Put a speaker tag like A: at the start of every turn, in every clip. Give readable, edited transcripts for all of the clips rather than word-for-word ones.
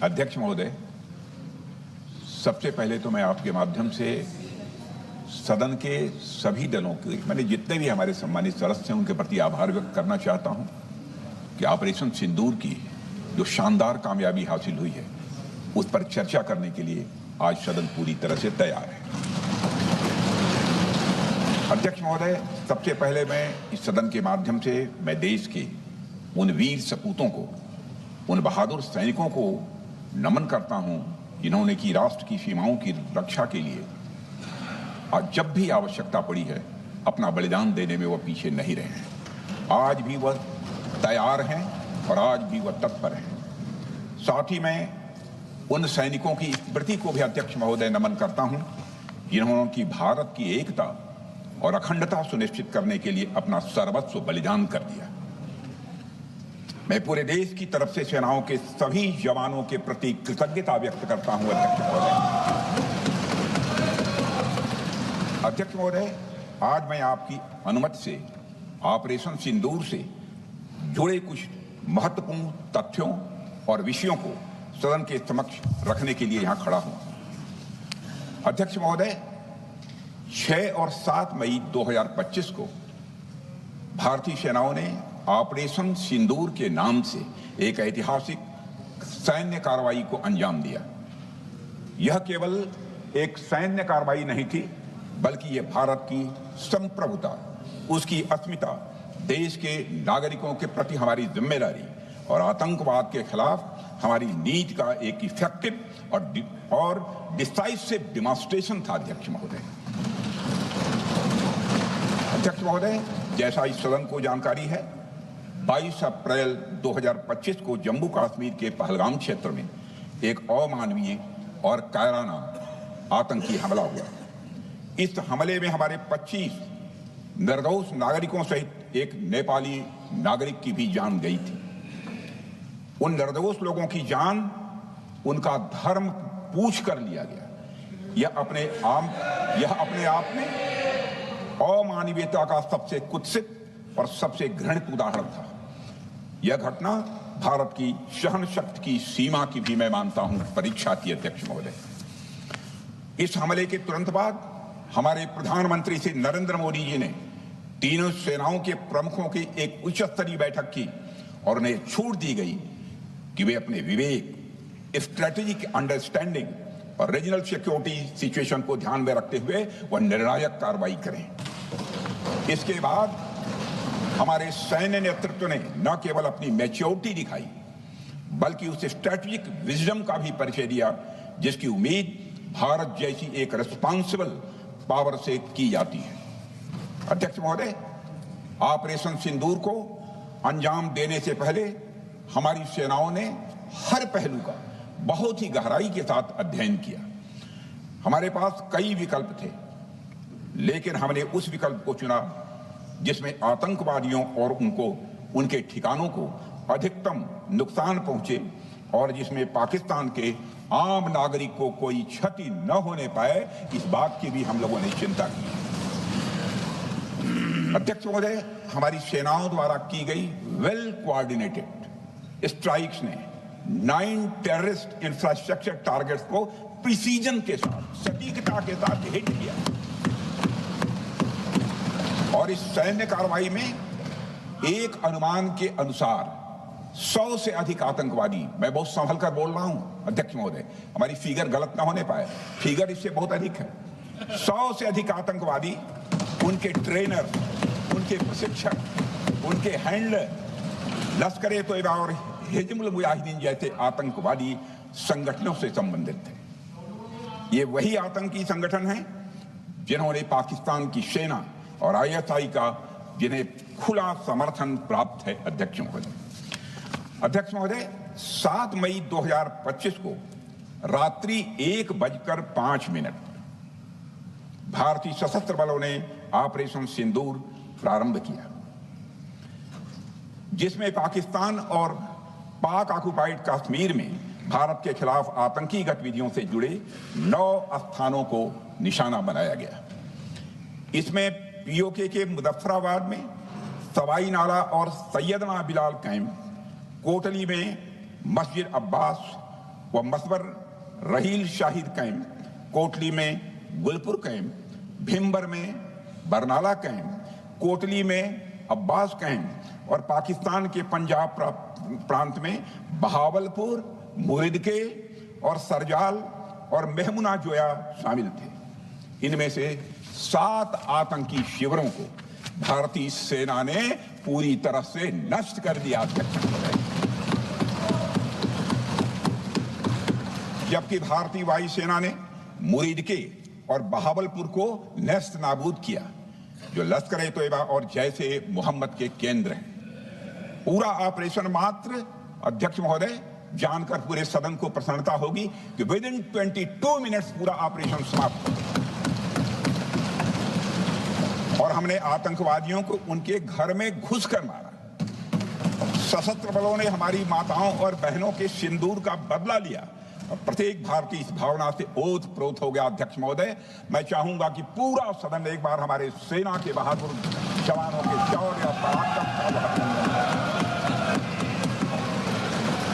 A: अध्यक्ष महोदय, सबसे पहले तो मैं आपके माध्यम से सदन के सभी दलों के, मैंने जितने भी हमारे सम्मानित सदस्य हैं उनके प्रति आभार व्यक्त करना चाहता हूं कि ऑपरेशन सिंदूर की जो शानदार कामयाबी हासिल हुई है उस पर चर्चा करने के लिए आज सदन पूरी तरह से तैयार है। अध्यक्ष महोदय, सबसे पहले मैं इस सदन के माध्यम से मैं देश के उन वीर सपूतों को, उन बहादुर सैनिकों को नमन करता हूं जिन्होंने की राष्ट्र की सीमाओं की रक्षा के लिए आज जब भी आवश्यकता पड़ी है अपना बलिदान देने में वह पीछे नहीं रहे हैं। आज भी वह तैयार हैं और आज भी वह तत्पर हैं। साथ ही मैं उन सैनिकों की स्मृति को भी अध्यक्ष महोदय नमन करता हूं जिन्होंने की भारत की एकता और अखंडता सुनिश्चित करने के लिए अपना सर्वस्व बलिदान कर दिया। मैं पूरे देश की तरफ से सेनाओं के सभी जवानों के प्रति कृतज्ञता व्यक्त करता हूं। अध्यक्ष महोदय, आज मैं आपकी अनुमति से ऑपरेशन सिंदूर से जुड़े कुछ महत्वपूर्ण तथ्यों और विषयों को सदन के समक्ष रखने के लिए यहां खड़ा हूं। अध्यक्ष महोदय, 6 और 7 मई 2025 को भारतीय सेनाओं ने ऑपरेशन सिंदूर के नाम से एक ऐतिहासिक सैन्य कार्रवाई को अंजाम दिया। यह केवल एक सैन्य कार्रवाई नहीं थी, बल्कि यह भारत की संप्रभुता, उसकी अस्मिता, देश के नागरिकों के प्रति हमारी जिम्मेदारी और आतंकवाद के खिलाफ हमारी नीति का एक इफेक्टिव और डिसाइसिव डिमॉन्स्ट्रेशन था। अध्यक्ष महोदय, जैसा इस सदन को जानकारी है, 22 अप्रैल 2025 को जम्मू कश्मीर के पहलगाम क्षेत्र में एक अमानवीय और कायराना आतंकी हमला हुआ। इस हमले में हमारे 25 निर्दोष नागरिकों सहित एक नेपाली नागरिक की भी जान गई थी। उन निर्दोष लोगों की जान उनका धर्म पूछ कर लिया गया। यह अपने आप में अमानवीयता का सबसे कुत्सित और सबसे घृणित उदाहरण था। यह घटना भारत की सहन शक्ति की सीमा की भी मैं मानता हूं परीक्षा थी। अध्यक्ष महोदय, इस हमले के तुरंत बाद हमारे प्रधानमंत्री श्री नरेंद्र मोदी जी ने तीनों सेनाओं के प्रमुखों की एक उच्च स्तरीय बैठक की और उन्हें छूट दी गई कि वे अपने विवेक, स्ट्रेटेजिक अंडरस्टैंडिंग और रीजनल सिक्योरिटी सिचुएशन को ध्यान में रखते हुए वह निर्णायक कार्रवाई करें। इसके बाद हमारे सैन्य नेतृत्व ने न केवल अपनी मैच्योरिटी दिखाई, बल्कि उस स्ट्रेटेजिक विजडम का भी परिचय दिया जिसकी उम्मीद भारत जैसी एक रिस्पॉन्सिबल पावर से की जाती है। अध्यक्ष महोदय, ऑपरेशन सिंदूर को अंजाम देने से पहले हमारी सेनाओं ने हर पहलू का बहुत ही गहराई के साथ अध्ययन किया। हमारे पास कई विकल्प थे, लेकिन हमने उस विकल्प को चुना जिसमें आतंकवादियों और उनके ठिकानों को अधिकतम नुकसान पहुंचे और जिसमें पाकिस्तान के आम नागरिक को कोई क्षति न होने पाए, इस बात की भी हम लोगों ने चिंता की। अध्यक्ष महोदय, हमारी सेनाओं द्वारा की गई वेल कोऑर्डिनेटेड स्ट्राइक्स ने 9 टेररिस्ट इंफ्रास्ट्रक्चर टारगेट्स को प्रिसीजन के साथ, सटीकता के साथ हिट किया और इस सैन्य कार्रवाई में एक अनुमान के अनुसार 100 से अधिक आतंकवादी, मैं बहुत संभल कर बोल रहा हूं अध्यक्ष महोदय, हमारी फिगर गलत ना होने पाए, फिगर इससे बहुत अधिक है। 100 से अधिक आतंकवादी, उनके ट्रेनर, उनके प्रशिक्षक, उनके हैंडलर, लश्कर-ए तोयबा और हिजबुल मुजाहिदीन जैसे आतंकवादी संगठनों से संबंधित थे। ये वही आतंकी संगठन हैं जिन्होंने पाकिस्तान की सेना और ISI का जिन्हें खुला समर्थन प्राप्त है। अध्यक्ष महोदय, 7 मई 2025 को रात्रि 1:05 भारतीय सशस्त्र बलों ने ऑपरेशन सिंदूर प्रारंभ किया, जिसमें पाकिस्तान और पाक ऑक्युपाइड कश्मीर में भारत के खिलाफ आतंकी गतिविधियों से जुड़े 9 स्थानों को निशाना बनाया गया। इसमें POK के मुजफ्फराबाद में, सवाई नाला और सैयदना बिलाल कैंप, कोटली में मस्जिद अब्बास, वह मसबर रहील शाहिद कैंप, कोटली में गुलपुर कैंप, भीमबर में बरनाला कैंप, कोटली में अब्बास कैंप और पाकिस्तान के पंजाब प्रांत में बहावलपुर, मुरिदके और सरजाल और मेहमुना जोया शामिल थे। इनमें से 7 आतंकी शिविरों को भारतीय सेना ने पूरी तरह से नष्ट कर दिया, जबकि भारतीय वायुसेना ने मुरिदके और बहावलपुर को नेस्त नाबूद किया, जो लश्कर-ए-तोयबा और जैश-ए मोहम्मद के केंद्र हैं। पूरा ऑपरेशन मात्र, अध्यक्ष महोदय, जानकर पूरे सदन को प्रसन्नता होगी कि विदिन 22 मिनट्स पूरा ऑपरेशन समाप्त और हमने आतंकवादियों को उनके घर में घुसकर मारा। सशस्त्र बलों ने हमारी माताओं और बहनों के सिंदूर का बदला लिया और प्रत्येक भारतीय इस भावना से ओत-प्रोत हो गया। अध्यक्ष महोदय, मैं चाहूंगा कि पूरा सदन एक बार हमारे सेना के बहादुर जवानों के शौर्य और पराक्रम का।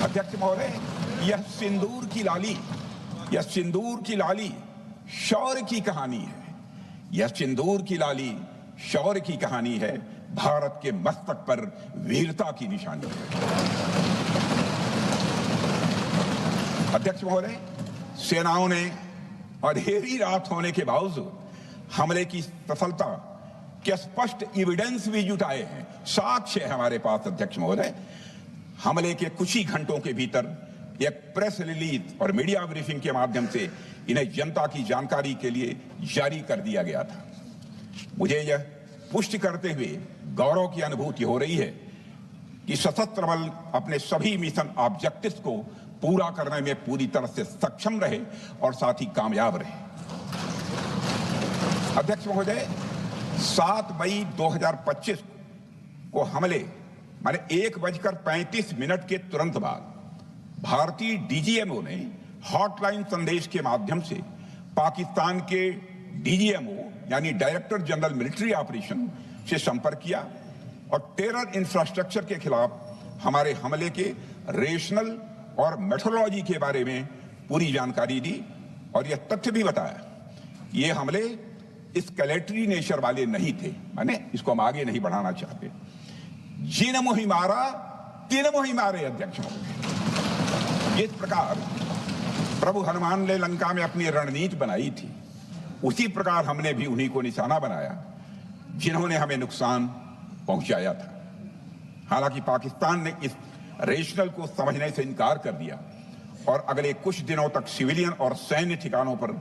A: अध्यक्ष महोदय, यह सिंदूर की लाली शौर्य की कहानी है। यह सिंदूर की लाली शौर्य की कहानी है, भारत के मस्तक पर वीरता की निशानी है। अध्यक्ष महोदय, सेनाओं ने अंधेरी रात होने के बावजूद हमले की सफलता के स्पष्ट एविडेंस भी जुटाए हैं, साक्ष्य है हमारे पास। अध्यक्ष महोदय, हमले के कुछ ही घंटों के भीतर एक प्रेस रिलीज और मीडिया ब्रीफिंग के माध्यम से इन्हें जनता की जानकारी के लिए जारी कर दिया गया था। मुझे यह पुष्टि करते हुए गौरव की अनुभूति हो रही है कि सशस्त्र बल अपने सभी मिशन ऑब्जेक्टिव्स को पूरा करने में पूरी तरह से सक्षम रहे और साथ ही कामयाब रहे। अध्यक्ष महोदय, 7 मई 2025 को हमले माने 1:35 के तुरंत बाद भारतीय डीजीएमओ ने हॉटलाइन संदेश के माध्यम से पाकिस्तान के डीजीएमओ यानी डायरेक्टर जनरल मिलिट्री ऑपरेशन से संपर्क किया और टेरर इंफ्रास्ट्रक्चर के खिलाफ हमारे हमले के रेशनल और मेथोडोलॉजी के बारे में पूरी जानकारी दी और यह तथ्य भी बताया ये हमले एस्केलेटरी नेचर वाले नहीं थे, माने इसको हम आगे नहीं बढ़ाना चाहते। जिन मुहि मारा तीन मुहि मारे। अध्यक्ष महोदय, जिस प्रकार प्रभु हनुमान ने लंका में अपनी रणनीति बनाई थी, उसी प्रकार हमने भी उन्हीं को निशाना बनाया जिन्होंने हमें नुकसान पहुंचाया था। हालांकि पाकिस्तान ने इस रेशनल को समझने से इनकार कर दिया और अगले कुछ दिनों तक सिविलियन और सैन्य ठिकानों पर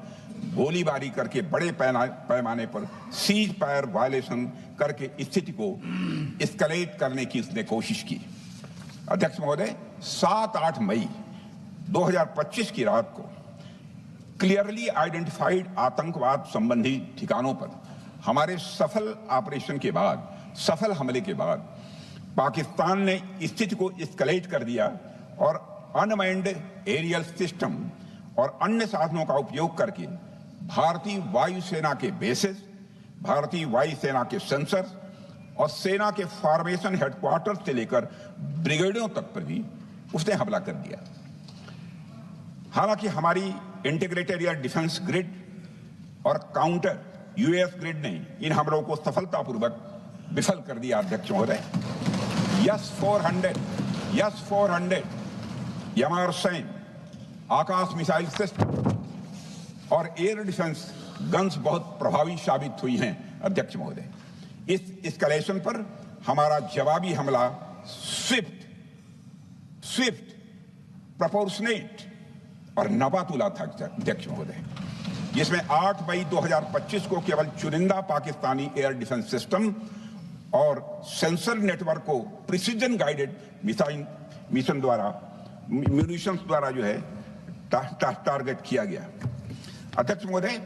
A: गोलीबारी करके बड़े पैमाने पर सीज फायर वायलेशन करके स्थिति को एस्केलेट करने की उसने कोशिश की। अध्यक्ष महोदय, 7-8 मई 2025 की रात को क्लियरली आइडेंटिफाइड आतंकवाद संबंधी ठिकानों पर हमारे सफल ऑपरेशन के बाद, सफल हमले के बाद पाकिस्तान ने स्थिति को एस्केलेट कर दिया और अनमैन्ड एरियल सिस्टम और अन्य साधनों का उपयोग करके भारतीय वायुसेना के बेसेस, भारतीय वायुसेना के सेंसर्स और सेना के फॉर्मेशन हेडक्वार्टर से लेकर ब्रिगेडों तक पर भी उसने हमला कर दिया। हालांकि हमारी इंटीग्रेटेड एयर डिफेंस ग्रिड और काउंटर यूएस ग्रिड ने इन हमलों को सफलतापूर्वक विफल कर दिया। अध्यक्ष महोदय, यस 400 यमारसैन आकाश मिसाइल सिस्टम और एयर डिफेंस गन्स बहुत प्रभावी साबित हुई हैं। अध्यक्ष महोदय, इस एस्केलेशन पर हमारा जवाबी हमला स्विफ्ट, प्रोपोर्शनेट और नबातुला था। अध्यक्ष महोदय, जिसमें 8 मई 2025 को केवल चुनिंदा पाकिस्तानी एयर डिफेंस सिस्टम और सेंसर नेटवर्क को प्रिसीजन गाइडेड मिशन द्वारा म्यूनिशंस द्वारा जो है टारगेट किया गया। अध्यक्ष महोदय,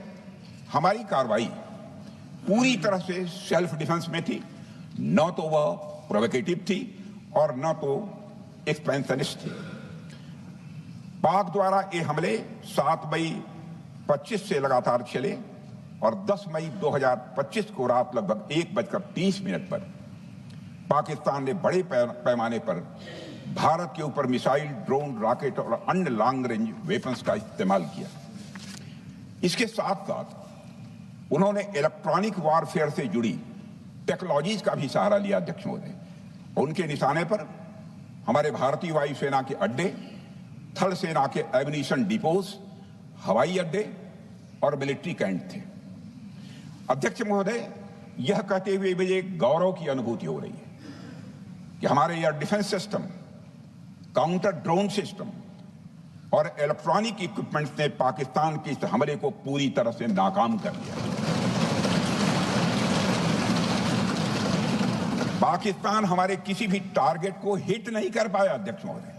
A: हमारी कार्रवाई पूरी तरह से सेल्फ डिफेंस में थी, न तो वह प्रोवोकेटिव थी और न तो एक्सपेंशनिस्ट थी। पाक द्वारा ये हमले 7 मई 25 से लगातार चले और 10 मई 2025 को रात लगभग 1:30 पर पाकिस्तान ने बड़े पैमाने पर भारत के ऊपर मिसाइल, ड्रोन, रॉकेट और अन्य लॉन्ग रेंज वेपन्स का इस्तेमाल किया। इसके साथ साथ उन्होंने इलेक्ट्रॉनिक वॉरफेयर से जुड़ी टेक्नोलॉजीज का भी सहारा लिया। अध्यक्ष महोदय, उनके निशाने पर हमारे भारतीय वायुसेना के अड्डे, थल सेना के एमिनिशन डिपोज, हवाई अड्डे और मिलिट्री कैंट थे। अध्यक्ष महोदय, यह कहते हुए मुझे गौरव की अनुभूति हो रही है कि हमारे air defence system, counter drone system और इलेक्ट्रॉनिक इक्विपमेंट्स ने पाकिस्तान के इस हमले को पूरी तरह से नाकाम कर दिया। पाकिस्तान हमारे किसी भी टारगेट को हिट नहीं कर पाया अध्यक्ष महोदय,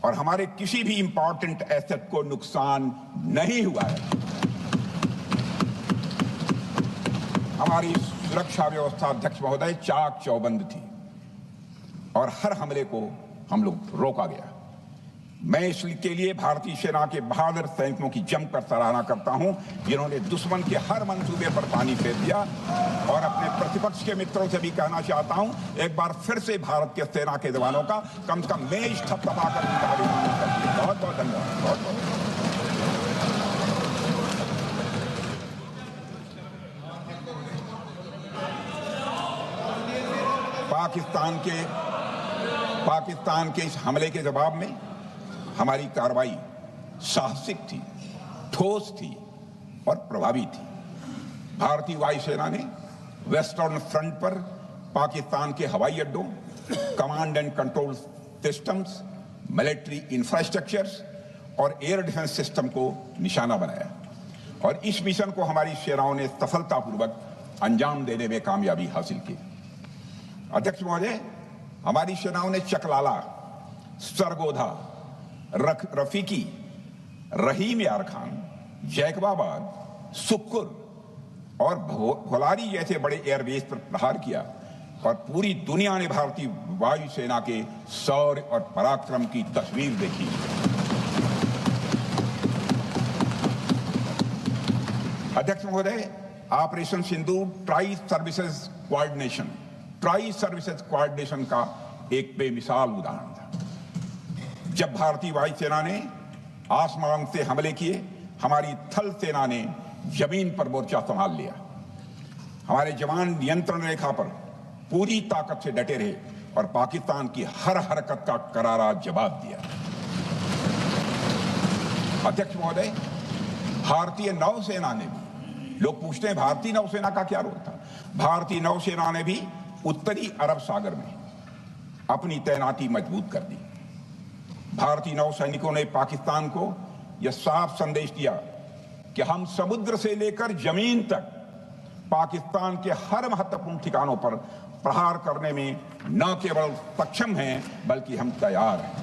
A: और हमारे किसी भी इंपॉर्टेंट एसेट को नुकसान नहीं हुआ है। हमारी सुरक्षा व्यवस्था अध्यक्ष महोदय चाक चौबंद थी और हर हमले को हम लोग रोका गया। मैं इसके लिए भारतीय सेना के बहादुर सैनिकों की जमकर सराहना करता हूं, जिन्होंने दुश्मन के हर मंसूबे पर पानी फेर दिया। और अपने प्रतिपक्ष के मित्रों से भी कहना चाहता हूं, एक बार फिर से भारत के सेना के जवानों का कम से कम मेज थपथपाकर उनका अभिनंदन करिए। बहुत बहुत धन्यवाद। बहुत बहुत पाकिस्तान के इस हमले के जवाब में हमारी कार्रवाई साहसिक थी, ठोस थी और प्रभावी थी। भारतीय वायुसेना ने वेस्टर्न फ्रंट पर पाकिस्तान के हवाई अड्डों, command and control systems, military infrastructures और एयर डिफेंस सिस्टम को निशाना बनाया और इस मिशन को हमारी सेनाओं ने सफलतापूर्वक अंजाम देने में कामयाबी हासिल की। अध्यक्ष महोदय, हमारी सेनाओं ने चकलाला, सरगोधा, रफीकी, रहीम यार खान, जैकबाबाद, सुक्कुर और भोलारी जैसे बड़े एयरबेस पर प्रहार किया और पूरी दुनिया ने भारतीय वायुसेना के शौर्य और पराक्रम की तस्वीर देखी। अध्यक्ष महोदय, ऑपरेशन सिंदूर ट्राई सर्विसेज कोऑर्डिनेशन का एक बेमिसाल उदाहरण था। जब भारतीय वायुसेना ने आसमान से हमले किए, हमारी थल सेना ने जमीन पर मोर्चा संभाल लिया। हमारे जवान नियंत्रण रेखा पर पूरी ताकत से डटे रहे और पाकिस्तान की हर हरकत का करारा जवाब दिया। अध्यक्ष महोदय, भारतीय नौसेना ने भी, लोग पूछते हैं भारतीय नौसेना का क्या रोल था, भारतीय नौसेना ने भी उत्तरी अरब सागर में अपनी तैनाती मजबूत कर दी। भारतीय नौसैनिकों ने पाकिस्तान को यह साफ संदेश दिया कि हम समुद्र से लेकर जमीन तक पाकिस्तान के हर महत्वपूर्ण ठिकानों पर प्रहार करने में न केवल सक्षम हैं बल्कि हम तैयार हैं।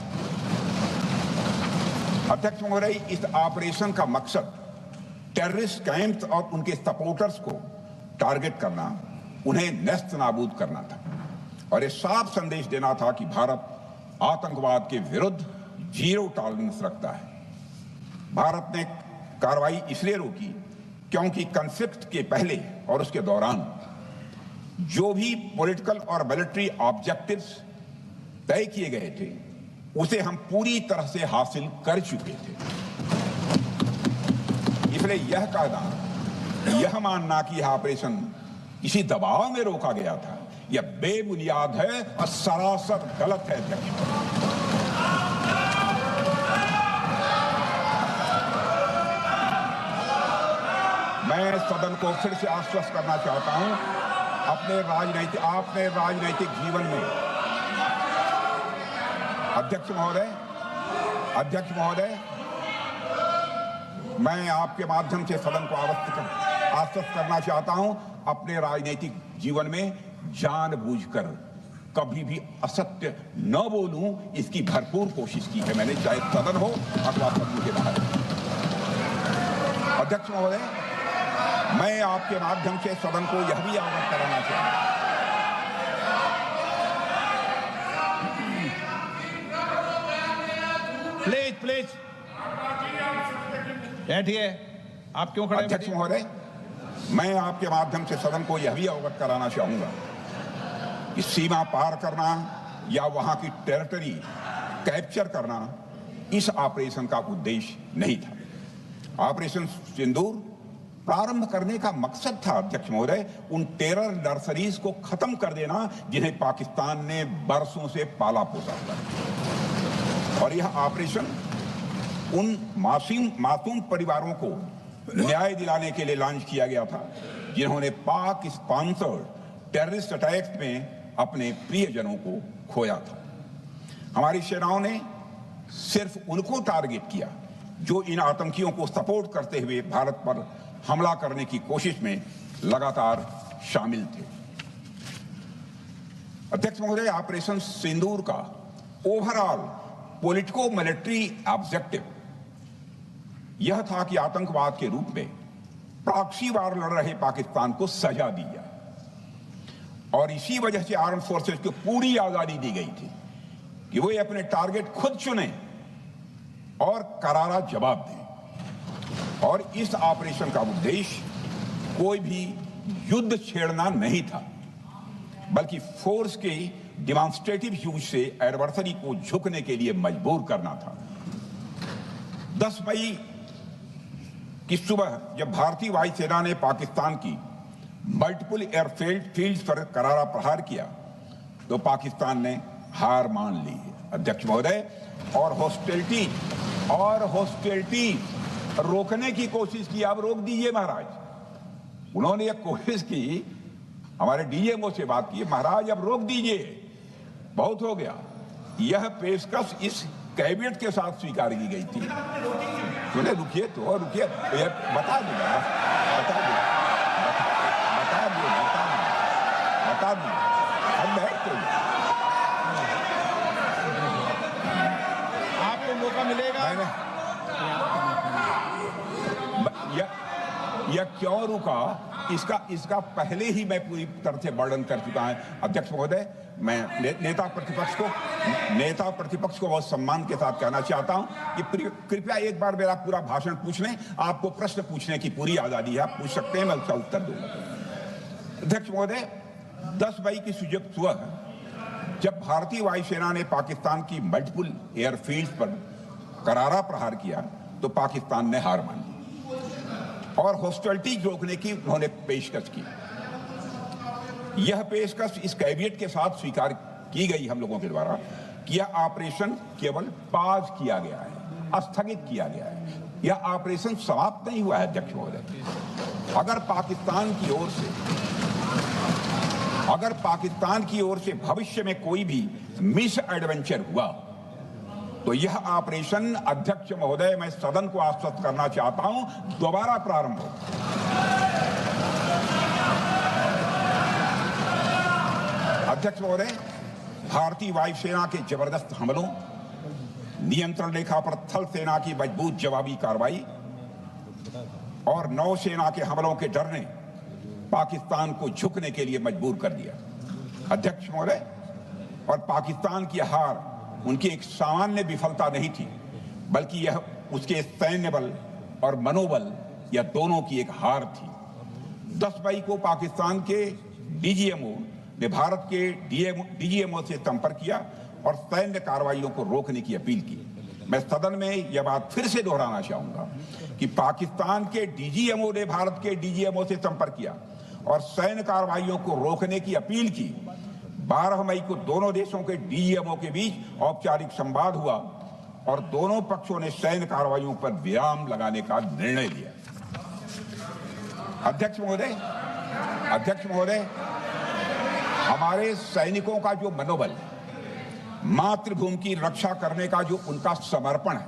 A: अध्यक्ष महोदय, इस ऑपरेशन का मकसद टेररिस्ट कैंप्स और उनके सपोर्टर्स को टारगेट करना, उन्हें नेस्त नाबूद करना था और यह साफ संदेश देना था कि भारत आतंकवाद के विरुद्ध जीरो टॉलरेंस रखता है। भारत ने कार्रवाई इसलिए रोकी क्योंकि कॉन्फ्लिक्ट के पहले और उसके दौरान जो भी पॉलिटिकल और मिलिट्री ऑब्जेक्टिव्स तय किए गए थे उसे हम पूरी तरह से हासिल कर चुके थे। इसलिए यह कहना, यह मानना कि यह ऑपरेशन किसी दबाव में रोका गया था, यह बेबुनियाद है और सरासर गलत है। मैं सदन को फिर से आश्वस्त करना चाहता हूं, अपने राजनैतिक जीवन में अध्यक्ष महोदय, मैं आपके माध्यम से सदन को आश्वस्त करना चाहता हूं, अपने राजनीतिक जीवन में जानबूझकर कभी भी असत्य न बोलूं, इसकी भरपूर कोशिश की है मैंने, चाहे सदन हो अथवा सदन के बाहर। अध्यक्ष महोदय, मैं आपके माध्यम से सदन को यह भी अवगत कराना चाहता हूं,
B: प्लीज बैठिए। आप क्यों खड़े?
A: अध्यक्ष महोदय, मैं आपके माध्यम से सदन को यह भी अवगत कराना चाहूंगा कि सीमा पार करना या वहां की टेरिटरी कैप्चर करना इस ऑपरेशन का उद्देश्य नहीं था। ऑपरेशन सिंदूर प्रारंभ करने का मकसद था, अध्यक्ष महोदय, उन टेरर नर्सरीज को खत्म कर देना जिन्हें पाकिस्तान ने बरसों से पाला पोसा था। और यह ऑपरेशन उन मासूम परिवारों को न्याय दिलाने के लिए लॉन्च किया गया था जिन्होंने पाक स्पॉन्सर्ड टेररिस्ट अटैक्स में अपने प्रियजनों को खोया था। हमारी सेनाओं ने सिर्फ उनको टारगेट किया जो इन आतंकियों को सपोर्ट करते हुए भारत पर हमला करने की कोशिश में लगातार शामिल थे। अध्यक्ष महोदय, ऑपरेशन सिंदूर का ओवरऑल पॉलिटिको मिलिट्री ऑब्जेक्टिव यह था कि आतंकवाद के रूप में प्रॉक्सी वार लड़ रहे पाकिस्तान को सजा दी जाए और इसी वजह से आर्म फोर्सेस को पूरी आजादी दी गई थी कि वे अपने टारगेट खुद चुने और करारा जवाब दें। और इस ऑपरेशन का उद्देश्य कोई भी युद्ध छेड़ना नहीं था, बल्कि फोर्स के डिमॉन्स्ट्रेटिव यूज से एडवर्सरी को झुकने के लिए मजबूर करना था। 10 मई की सुबह जब भारतीय वायुसेना ने पाकिस्तान की मल्टीपल एयरफील्ड पर करारा प्रहार किया तो पाकिस्तान ने हार मान ली, अध्यक्ष महोदय, और हॉस्टिलिटी रोकने की कोशिश की। आप रोक दीजिए महाराज। उन्होंने एक कोशिश की, हमारे डीएमओ से बात की, महाराज अब रोक दीजिए, बहुत हो गया। यह पेशकश इस कैबिनेट के साथ स्वीकार की गई थी। सुने, रुकिए तो रुकिए, बता दूंगा, अब बैठते
B: आपको मौका मिलेगा।
A: यह क्यों रुका, इसका पहले ही मैं पूरी तरह से वर्णन कर चुका है। अध्यक्ष महोदय, मैं नेता प्रतिपक्ष को बहुत सम्मान के साथ कहना चाहता हूं कि कृपया एक बार मेरा पूरा भाषण पूछ लें। आपको प्रश्न पूछने की पूरी आजादी है, आप पूछ सकते हैं, मैं उसका उत्तर दूंगा। अध्यक्ष महोदय, 10 मई की सुबह जब भारतीय वायुसेना ने पाकिस्तान की मल्टीपल एयरफील्ड पर करारा प्रहार किया तो पाकिस्तान ने हार मान ली और हॉस्टिलिटी रोकने की उन्होंने पेशकश की। यह पेशकश इस कैबिनेट के साथ स्वीकार की गई हम लोगों के द्वारा कि यह ऑपरेशन केवल पाज किया गया है, स्थगित किया गया है। यह ऑपरेशन समाप्त नहीं हुआ है अध्यक्ष महोदय। अगर पाकिस्तान की ओर से भविष्य में कोई भी मिस एडवेंचर हुआ तो यह ऑपरेशन, अध्यक्ष महोदय, मैं सदन को आश्वस्त करना चाहता हूं, दोबारा प्रारंभ हो। अध्यक्ष महोदय, भारतीय वायुसेना के जबरदस्त हमलों, नियंत्रण रेखा पर थल सेना की मजबूत जवाबी कार्रवाई और नौसेना के हमलों के डर ने पाकिस्तान को झुकने के लिए मजबूर कर दिया, अध्यक्ष महोदय। और पाकिस्तान की हार उनकी एक सामान्य विफलता नहीं थी, बल्कि यह उसके सैन्य बल और मनोबल या दोनों की एक हार थी। 10 मई को पाकिस्तान के डीजीएमओ ने भारत के डीजीएमओ से संपर्क किया और सैन्य कार्रवाइयों को रोकने की अपील की। मैं सदन में यह बात फिर से दोहराना चाहूंगा कि पाकिस्तान के डीजीएमओ ने भारत के डीजीएमओ से संपर्क किया और सैन्य कार्रवाइयों को रोकने की अपील की। 12 मई को दोनों देशों के डीजीएमओ के बीच औपचारिक संवाद हुआ और दोनों पक्षों ने सैन्य कार्रवाइयों पर विराम लगाने का निर्णय लिया। अध्यक्ष महोदय, हमारे सैनिकों का जो मनोबल, मातृभूमि की रक्षा करने का जो उनका समर्पण है,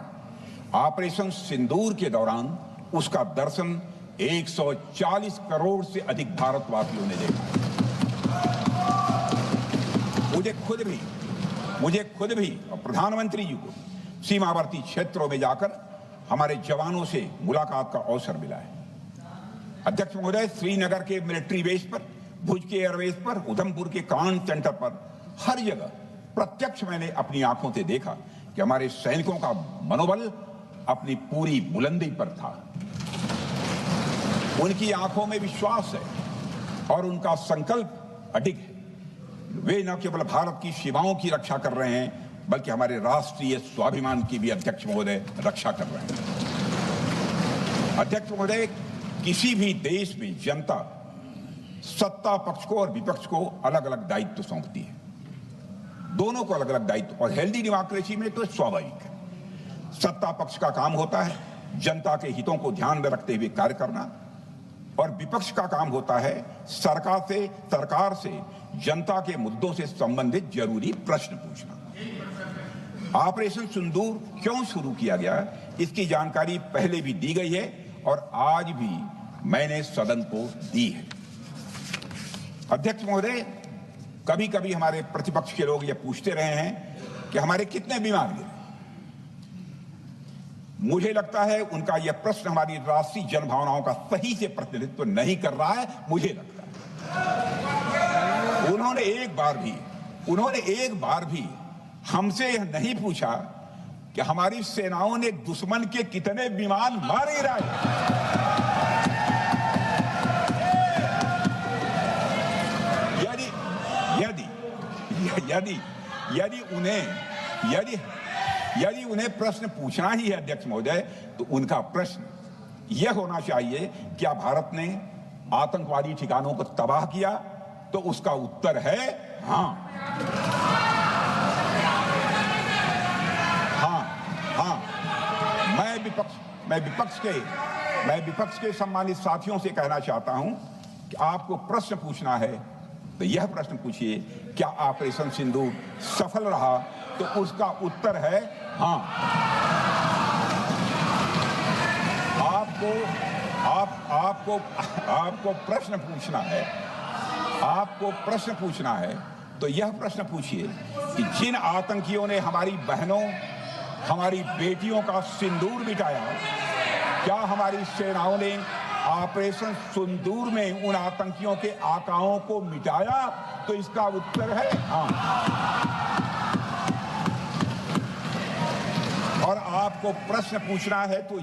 A: ऑपरेशन सिंदूर के दौरान उसका दर्शन 140 करोड़ से अधिक भारतवासियों ने देखा। मुझे खुद भी और प्रधानमंत्री जी को सीमावर्ती क्षेत्रों में जाकर हमारे जवानों से मुलाकात का अवसर मिला है। अध्यक्ष महोदय, श्रीनगर के मिलिट्री बेस पर, भुज के एयरबेस पर, उधमपुर के कमांड सेंटर पर, हर जगह प्रत्यक्ष मैंने अपनी आंखों से देखा कि हमारे सैनिकों का मनोबल अपनी पूरी बुलंदी पर था। उनकी आंखों में विश्वास है और उनका संकल्प अडिग है वे न केवल भारत की सीमाओं की रक्षा कर रहे हैं, बल्कि हमारे राष्ट्रीय स्वाभिमान की भी अध्यक्ष महोदय रक्षा कर रहे हैं। अध्यक्ष महोदय, किसी भी देश में जनता सत्ता पक्ष को और विपक्ष को अलग अलग दायित्व सौंपती है, दोनों को अलग अलग दायित्व, और हेल्दी डेमोक्रेसी में तो स्वाभाविक है। सत्ता पक्ष का काम होता है जनता के हितों को ध्यान में रखते हुए कार्य करना, और विपक्ष का काम होता है सरकार से जनता के मुद्दों से संबंधित जरूरी प्रश्न पूछना। ऑपरेशन सिंदूर क्यों शुरू किया गया, इसकी जानकारी पहले भी दी गई है और आज भी मैंने सदन को दी है। अध्यक्ष महोदय, कभी कभी हमारे प्रतिपक्ष के लोग ये पूछते रहे हैं कि हमारे कितने बीमार गिरे। मुझे लगता है उनका यह प्रश्न हमारी राष्ट्रीय जनभावनाओं का सही से प्रतिनिधित्व नहीं कर रहा है। मुझे लगता है उन्होंने एक बार भी हमसे यह नहीं पूछा कि हमारी सेनाओं ने दुश्मन के कितने विमान मार गिराए। यदि उन्हें प्रश्न पूछना ही है अध्यक्ष महोदय, तो उनका प्रश्न यह होना चाहिए, क्या भारत ने आतंकवादी ठिकानों को तबाह किया? तो उसका उत्तर है हाँ। मैं विपक्ष के सम्मानित साथियों से कहना चाहता हूं कि आपको प्रश्न पूछना है तो यह प्रश्न पूछिए, क्या ऑपरेशन सिंदूर सफल रहा? तो उसका उत्तर है हाँ। आपको प्रश्न पूछना है तो यह प्रश्न पूछिए कि जिन आतंकियों ने हमारी बहनों, हमारी बेटियों का सिंदूर मिटाया, क्या हमारी सेनाओं ने ऑपरेशन सिंदूर में उन आतंकियों के आकाओं को मिटाया? तो इसका उत्तर है हाँ। और आपको प्रश्न पूछना है तो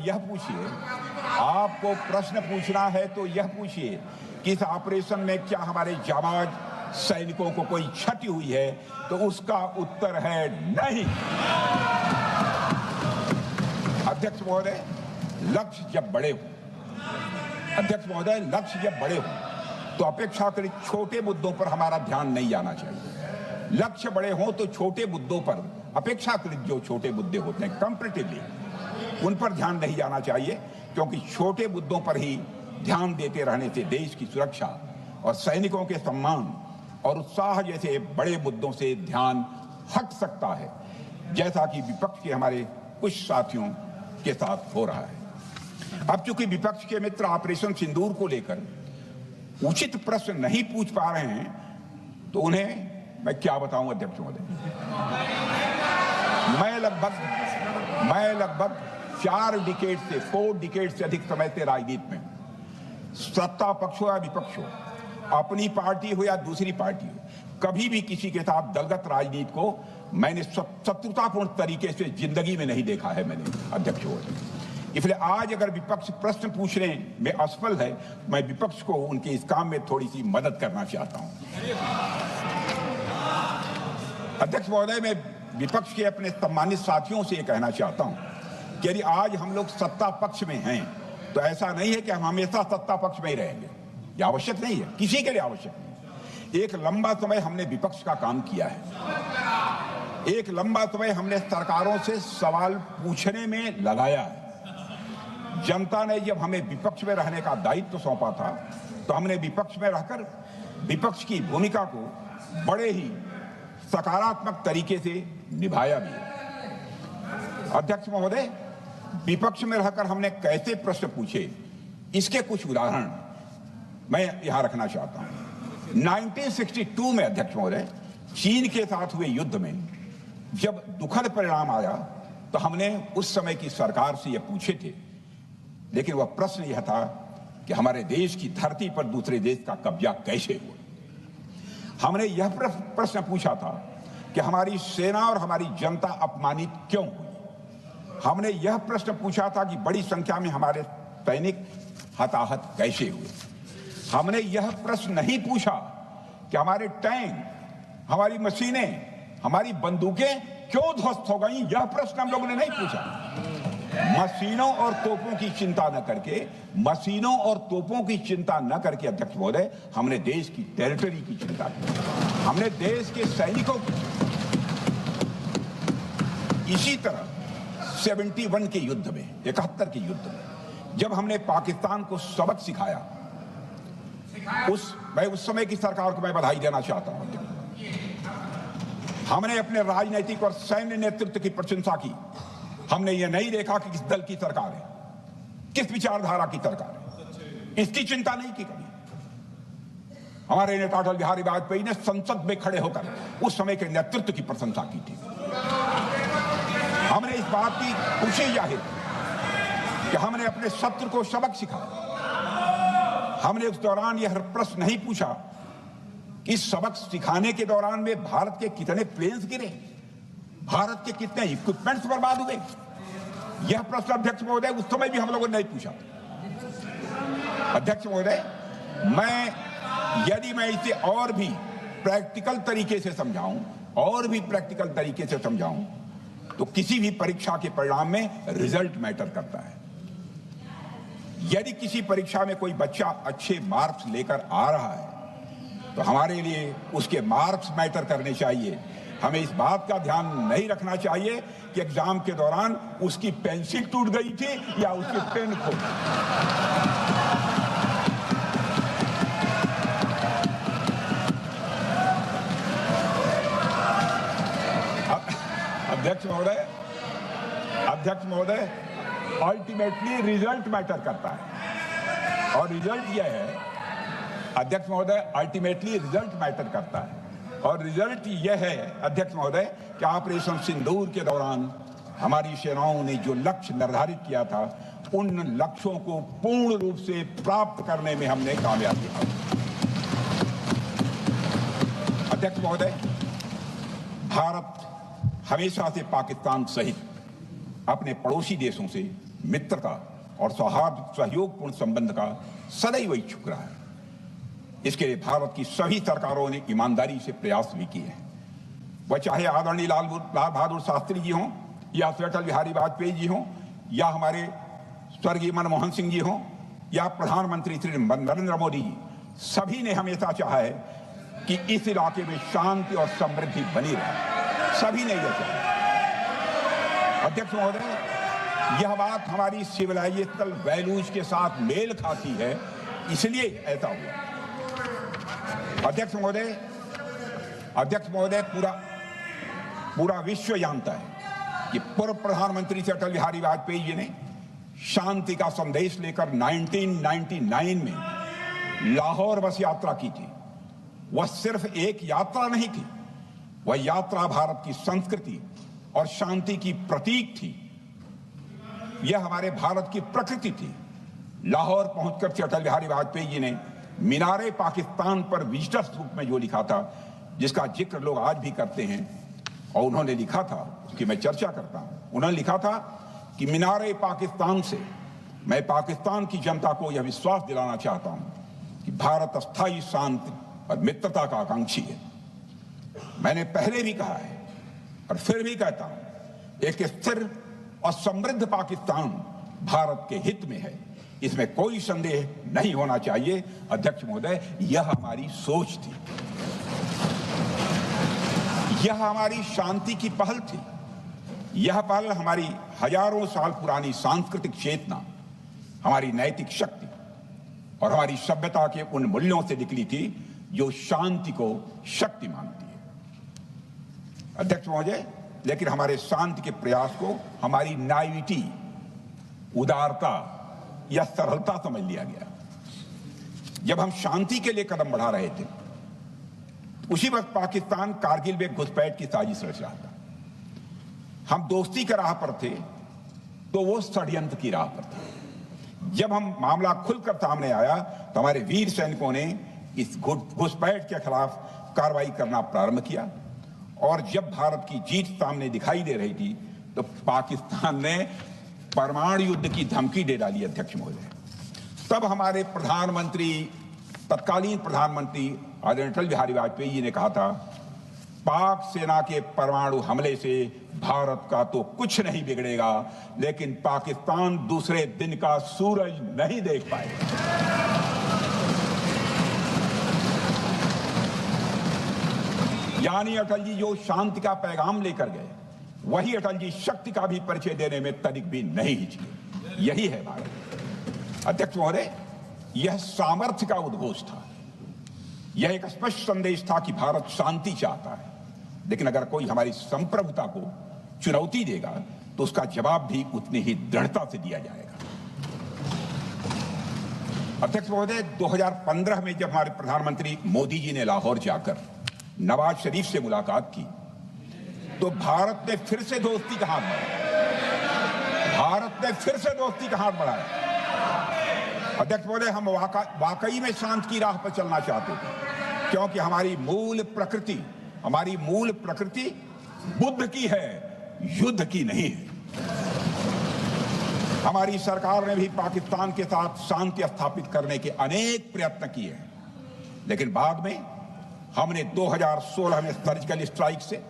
A: यह पूछिए कि इस ऑपरेशन में क्या हमारे जाबाज सैनिकों को कोई क्षति हुई है? तो उसका उत्तर है नहीं। अध्यक्ष महोदय, लक्ष्य जब बड़े हो तो अपेक्षाकृत छोटे मुद्दों पर हमारा ध्यान नहीं जाना चाहिए। लक्ष्य बड़े हों तो छोटे मुद्दों पर, अपेक्षाकृत जो छोटे मुद्दे होते हैं कंपैरेटिवली, उन पर ध्यान नहीं जाना चाहिए, क्योंकि छोटे मुद्दों पर ही ध्यान देते रहने से देश की सुरक्षा और सैनिकों के सम्मान और उत्साह जैसे बड़े मुद्दों से ध्यान हट सकता है, जैसा कि विपक्ष के हमारे कुछ साथियों के साथ हो रहा है। अब चूंकि विपक्ष के मित्र ऑपरेशन सिंदूर को लेकर उचित प्रश्न नहीं पूछ पा रहे हैं, तो उन्हें मैं क्या बताऊं अध्यक्ष महोदय। मैं लगभग 4 डिकेड से अधिक समय से राजनीति में, सत्ता पक्ष हो या विपक्ष हो, अपनी पार्टी हो या दूसरी पार्टी हो, कभी भी किसी के साथ दलगत राजनीति को मैंने शत्रुतापूर्ण तरीके से जिंदगी में नहीं देखा है मैंने अध्यक्ष महोदय। इसलिए आज अगर विपक्ष प्रश्न पूछने में असफल है, मैं विपक्ष को उनके इस काम में थोड़ी सी मदद करना चाहता हूं। अध्यक्ष महोदय, मैं विपक्ष के अपने सम्मानित साथियों से ये कहना चाहता हूं कि यदि आज हम लोग सत्ता पक्ष में हैं, तो ऐसा नहीं है कि हम हमेशा सत्ता पक्ष में ही रहेंगे। यह आवश्यक नहीं है, किसी के लिए आवश्यक नहीं। एक लंबा समय हमने विपक्ष का काम किया है, एक लंबा समय हमने सरकारों से सवाल पूछने में लगाया है। जनता ने जब हमें विपक्ष में रहने का दायित्व सौंपा था, तो हमने विपक्ष में रहकर विपक्ष की भूमिका को बड़े ही सकारात्मक तरीके से निभाया भी। अध्यक्ष महोदय, विपक्ष में रहकर हमने कैसे प्रश्न पूछे, इसके कुछ उदाहरण मैं यहां रखना चाहता हूं। 1962 में अध्यक्ष महोदय, चीन के साथ हुए युद्ध में जब दुखद परिणाम आया, तो हमने उस समय की सरकार से यह पूछे थे, लेकिन वह प्रश्न यह था कि हमारे देश की धरती पर दूसरे देश का कब्जा कैसे हुआ। हमने यह प्रश्न पूछा था कि हमारी सेना और हमारी जनता अपमानित क्यों हुई। हमने यह प्रश्न पूछा था कि बड़ी संख्या में हमारे सैनिक हताहत कैसे हुए। हमने यह प्रश्न नहीं पूछा कि हमारे टैंक हमारी मशीनें, हमारी बंदूकें क्यों ध्वस्त हो गई, यह प्रश्न हम लोगों ने नहीं पूछा। मशीनों और तोपों की चिंता न करके, मशीनों और तोपों की चिंता न करके अध्यक्ष महोदय, हमने देश की टेरिटरी की चिंता की, हमने देश के सैनिकों की। इसी तरह 71 के युद्ध में, 71 के युद्ध में जब हमने पाकिस्तान को सबक सिखाया, मैं उस समय की सरकार को मैं बधाई देना चाहता हूं। हमने अपने राजनीतिक और सैन्य नेतृत्व की प्रशंसा की। हमने ये नहीं देखा कि किस दल की सरकार है, किस विचारधारा की सरकार है, इसकी चिंता नहीं की कभी। हमारे नेता अटल बिहारी वाजपेयी ने संसद में खड़े होकर उस समय के नेतृत्व की प्रशंसा की थी। हमने इस बात की खुशी जाहिर कि हमने अपने शत्रु को सबक सिखाया। हमने उस दौरान यह प्रश्न नहीं पूछा कि सबक सिखाने के दौरान में भारत के कितने प्लेन्स गिरे, भारत के कितने इक्विपमेंट्स बर्बाद हुए। यह प्रश्न अध्यक्ष महोदय उस समय भी हम लोगों ने नहीं पूछा। अध्यक्ष महोदय, यदि मैं इसे और भी प्रैक्टिकल तरीके से समझाऊं, तो किसी भी परीक्षा के परिणाम में रिजल्ट मैटर करता है। यदि किसी परीक्षा में कोई बच्चा अच्छे मार्क्स लेकर आ रहा है, तो हमारे लिए उसके मार्क्स मैटर करने चाहिए। हमें इस बात का ध्यान नहीं रखना चाहिए कि एग्जाम के दौरान उसकी पेंसिल टूट गई थी या उसकी पेन खो गई। अध्यक्ष महोदय, अल्टीमेटली रिजल्ट मैटर करता है, और रिजल्ट यह है, अध्यक्ष महोदय, अल्टीमेटली रिजल्ट मैटर करता है, और रिजल्ट यह है अध्यक्ष महोदय कि ऑपरेशन सिंदूर के दौरान हमारी सेनाओं ने जो लक्ष्य निर्धारित किया था, उन लक्ष्यों को पूर्ण रूप से प्राप्त करने में हमने कामयाबी हासिल की। अध्यक्ष महोदय, भारत हमेशा से पाकिस्तान सहित अपने पड़ोसी देशों से मित्रता और सौहार्द सहयोगपूर्ण संबंध का सदैव इच्छुक रहा है। इसके लिए भारत की सभी सरकारों ने ईमानदारी से प्रयास भी किए हैं। वह चाहे आदरणीय लाल बहादुर शास्त्री जी हों, या अटल बिहारी वाजपेयी जी हों, या हमारे स्वर्गीय मनमोहन सिंह जी हों, या प्रधानमंत्री श्री नरेंद्र मोदी जी, सभी ने हमेशा चाहा है कि इस इलाके में शांति और समृद्धि बनी रहे। सभी ने यह चाहा। अध्यक्ष महोदय, यह बात हमारी सिविलाइजेशनल वैल्यूज के साथ मेल खाती है, इसलिए ऐसा हुआ। अध्यक्ष महोदय, पूरा विश्व जानता है कि पूर्व प्रधानमंत्री से अटल बिहारी वाजपेयी जी ने शांति का संदेश लेकर 1999 में लाहौर बस यात्रा की थी। वह सिर्फ एक यात्रा नहीं थी, वह यात्रा भारत की संस्कृति और शांति की प्रतीक थी। यह हमारे भारत की प्रकृति थी। लाहौर पहुंचकर अटल बिहारी वाजपेयी जी ने मीनारे पाकिस्तान पर विजिटर्स रूप में जो लिखा था, जिसका जिक्र लोग आज भी करते हैं, और उन्होंने लिखा था, उसकी मैं चर्चा करता हूं। उन्होंने लिखा था कि मीनारे पाकिस्तान से मैं पाकिस्तान की जनता को यह विश्वास दिलाना चाहता हूं कि भारत अस्थायी शांति और मित्रता का आकांक्षी है। मैंने पहले भी कहा है और फिर भी कहता हूं, एक स्थिर और समृद्ध पाकिस्तान भारत के हित में है, इसमें कोई संदेह नहीं होना चाहिए। अध्यक्ष महोदय, यह हमारी सोच थी, यह हमारी शांति की पहल थी। यह पहल हमारी हजारों साल पुरानी सांस्कृतिक चेतना, हमारी नैतिक शक्ति और हमारी सभ्यता के उन मूल्यों से निकली थी जो शांति को शक्ति मानती है। अध्यक्ष महोदय, लेकिन हमारे शांति के प्रयास को हमारी नाइविटी, उदारता या सरलता समझ लिया गया। जब हम शांति के लिए कदम बढ़ा रहे थे, उसी वक्त पाकिस्तान कारगिल में घुसपैठ की साजिश रच रहा था। हम दोस्ती के राह पर थे तो वो षड्यंत्र की राह पर थे। जब हम मामला खुलकर सामने आया तो हमारे वीर सैनिकों ने इस घुसपैठ के खिलाफ कार्रवाई करना प्रारंभ किया, और जब भारत की जीत सामने दिखाई दे रही थी तो पाकिस्तान ने परमाणु युद्ध की धमकी दे डाली। अध्यक्ष महोदय, तब हमारे प्रधानमंत्री, तत्कालीन प्रधानमंत्री आदरणीय अटल बिहारी वाजपेयी जी ने कहा था पाक सेना के परमाणु हमले से भारत का तो कुछ नहीं बिगड़ेगा, लेकिन पाकिस्तान दूसरे दिन का सूरज नहीं देख पाएगा। यानी अटल जी जो शांति का पैगाम लेकर गए, वही अटल जी शक्ति का भी परिचय देने में तनिक भी नहीं हिचके। यही है भारत। अध्यक्ष महोदय, यह सामर्थ्य का उद्घोष था। यह एक स्पष्ट संदेश था कि भारत शांति चाहता है, लेकिन अगर कोई हमारी संप्रभुता को चुनौती देगा तो उसका जवाब भी उतनी ही दृढ़ता से दिया जाएगा। अध्यक्ष महोदय, 2015 में जब हमारे प्रधानमंत्री मोदी जी ने लाहौर जाकर नवाज शरीफ से मुलाकात की, तो भारत ने फिर से दोस्ती का हाथ बढ़ाया। भारत ने फिर से दोस्ती का हाथ बढ़ाया। अध्यक्ष महोदय, हम वाकई में शांति की राह पर चलना चाहते थे, क्योंकि हमारी मूल प्रकृति बुद्ध की है, युद्ध की नहीं है। हमारी सरकार ने भी पाकिस्तान के साथ शांति स्थापित करने के अनेक प्रयत्न किए हैं, लेकिन बाद में हमने 2016 में सर्जिकल स्ट्राइक से,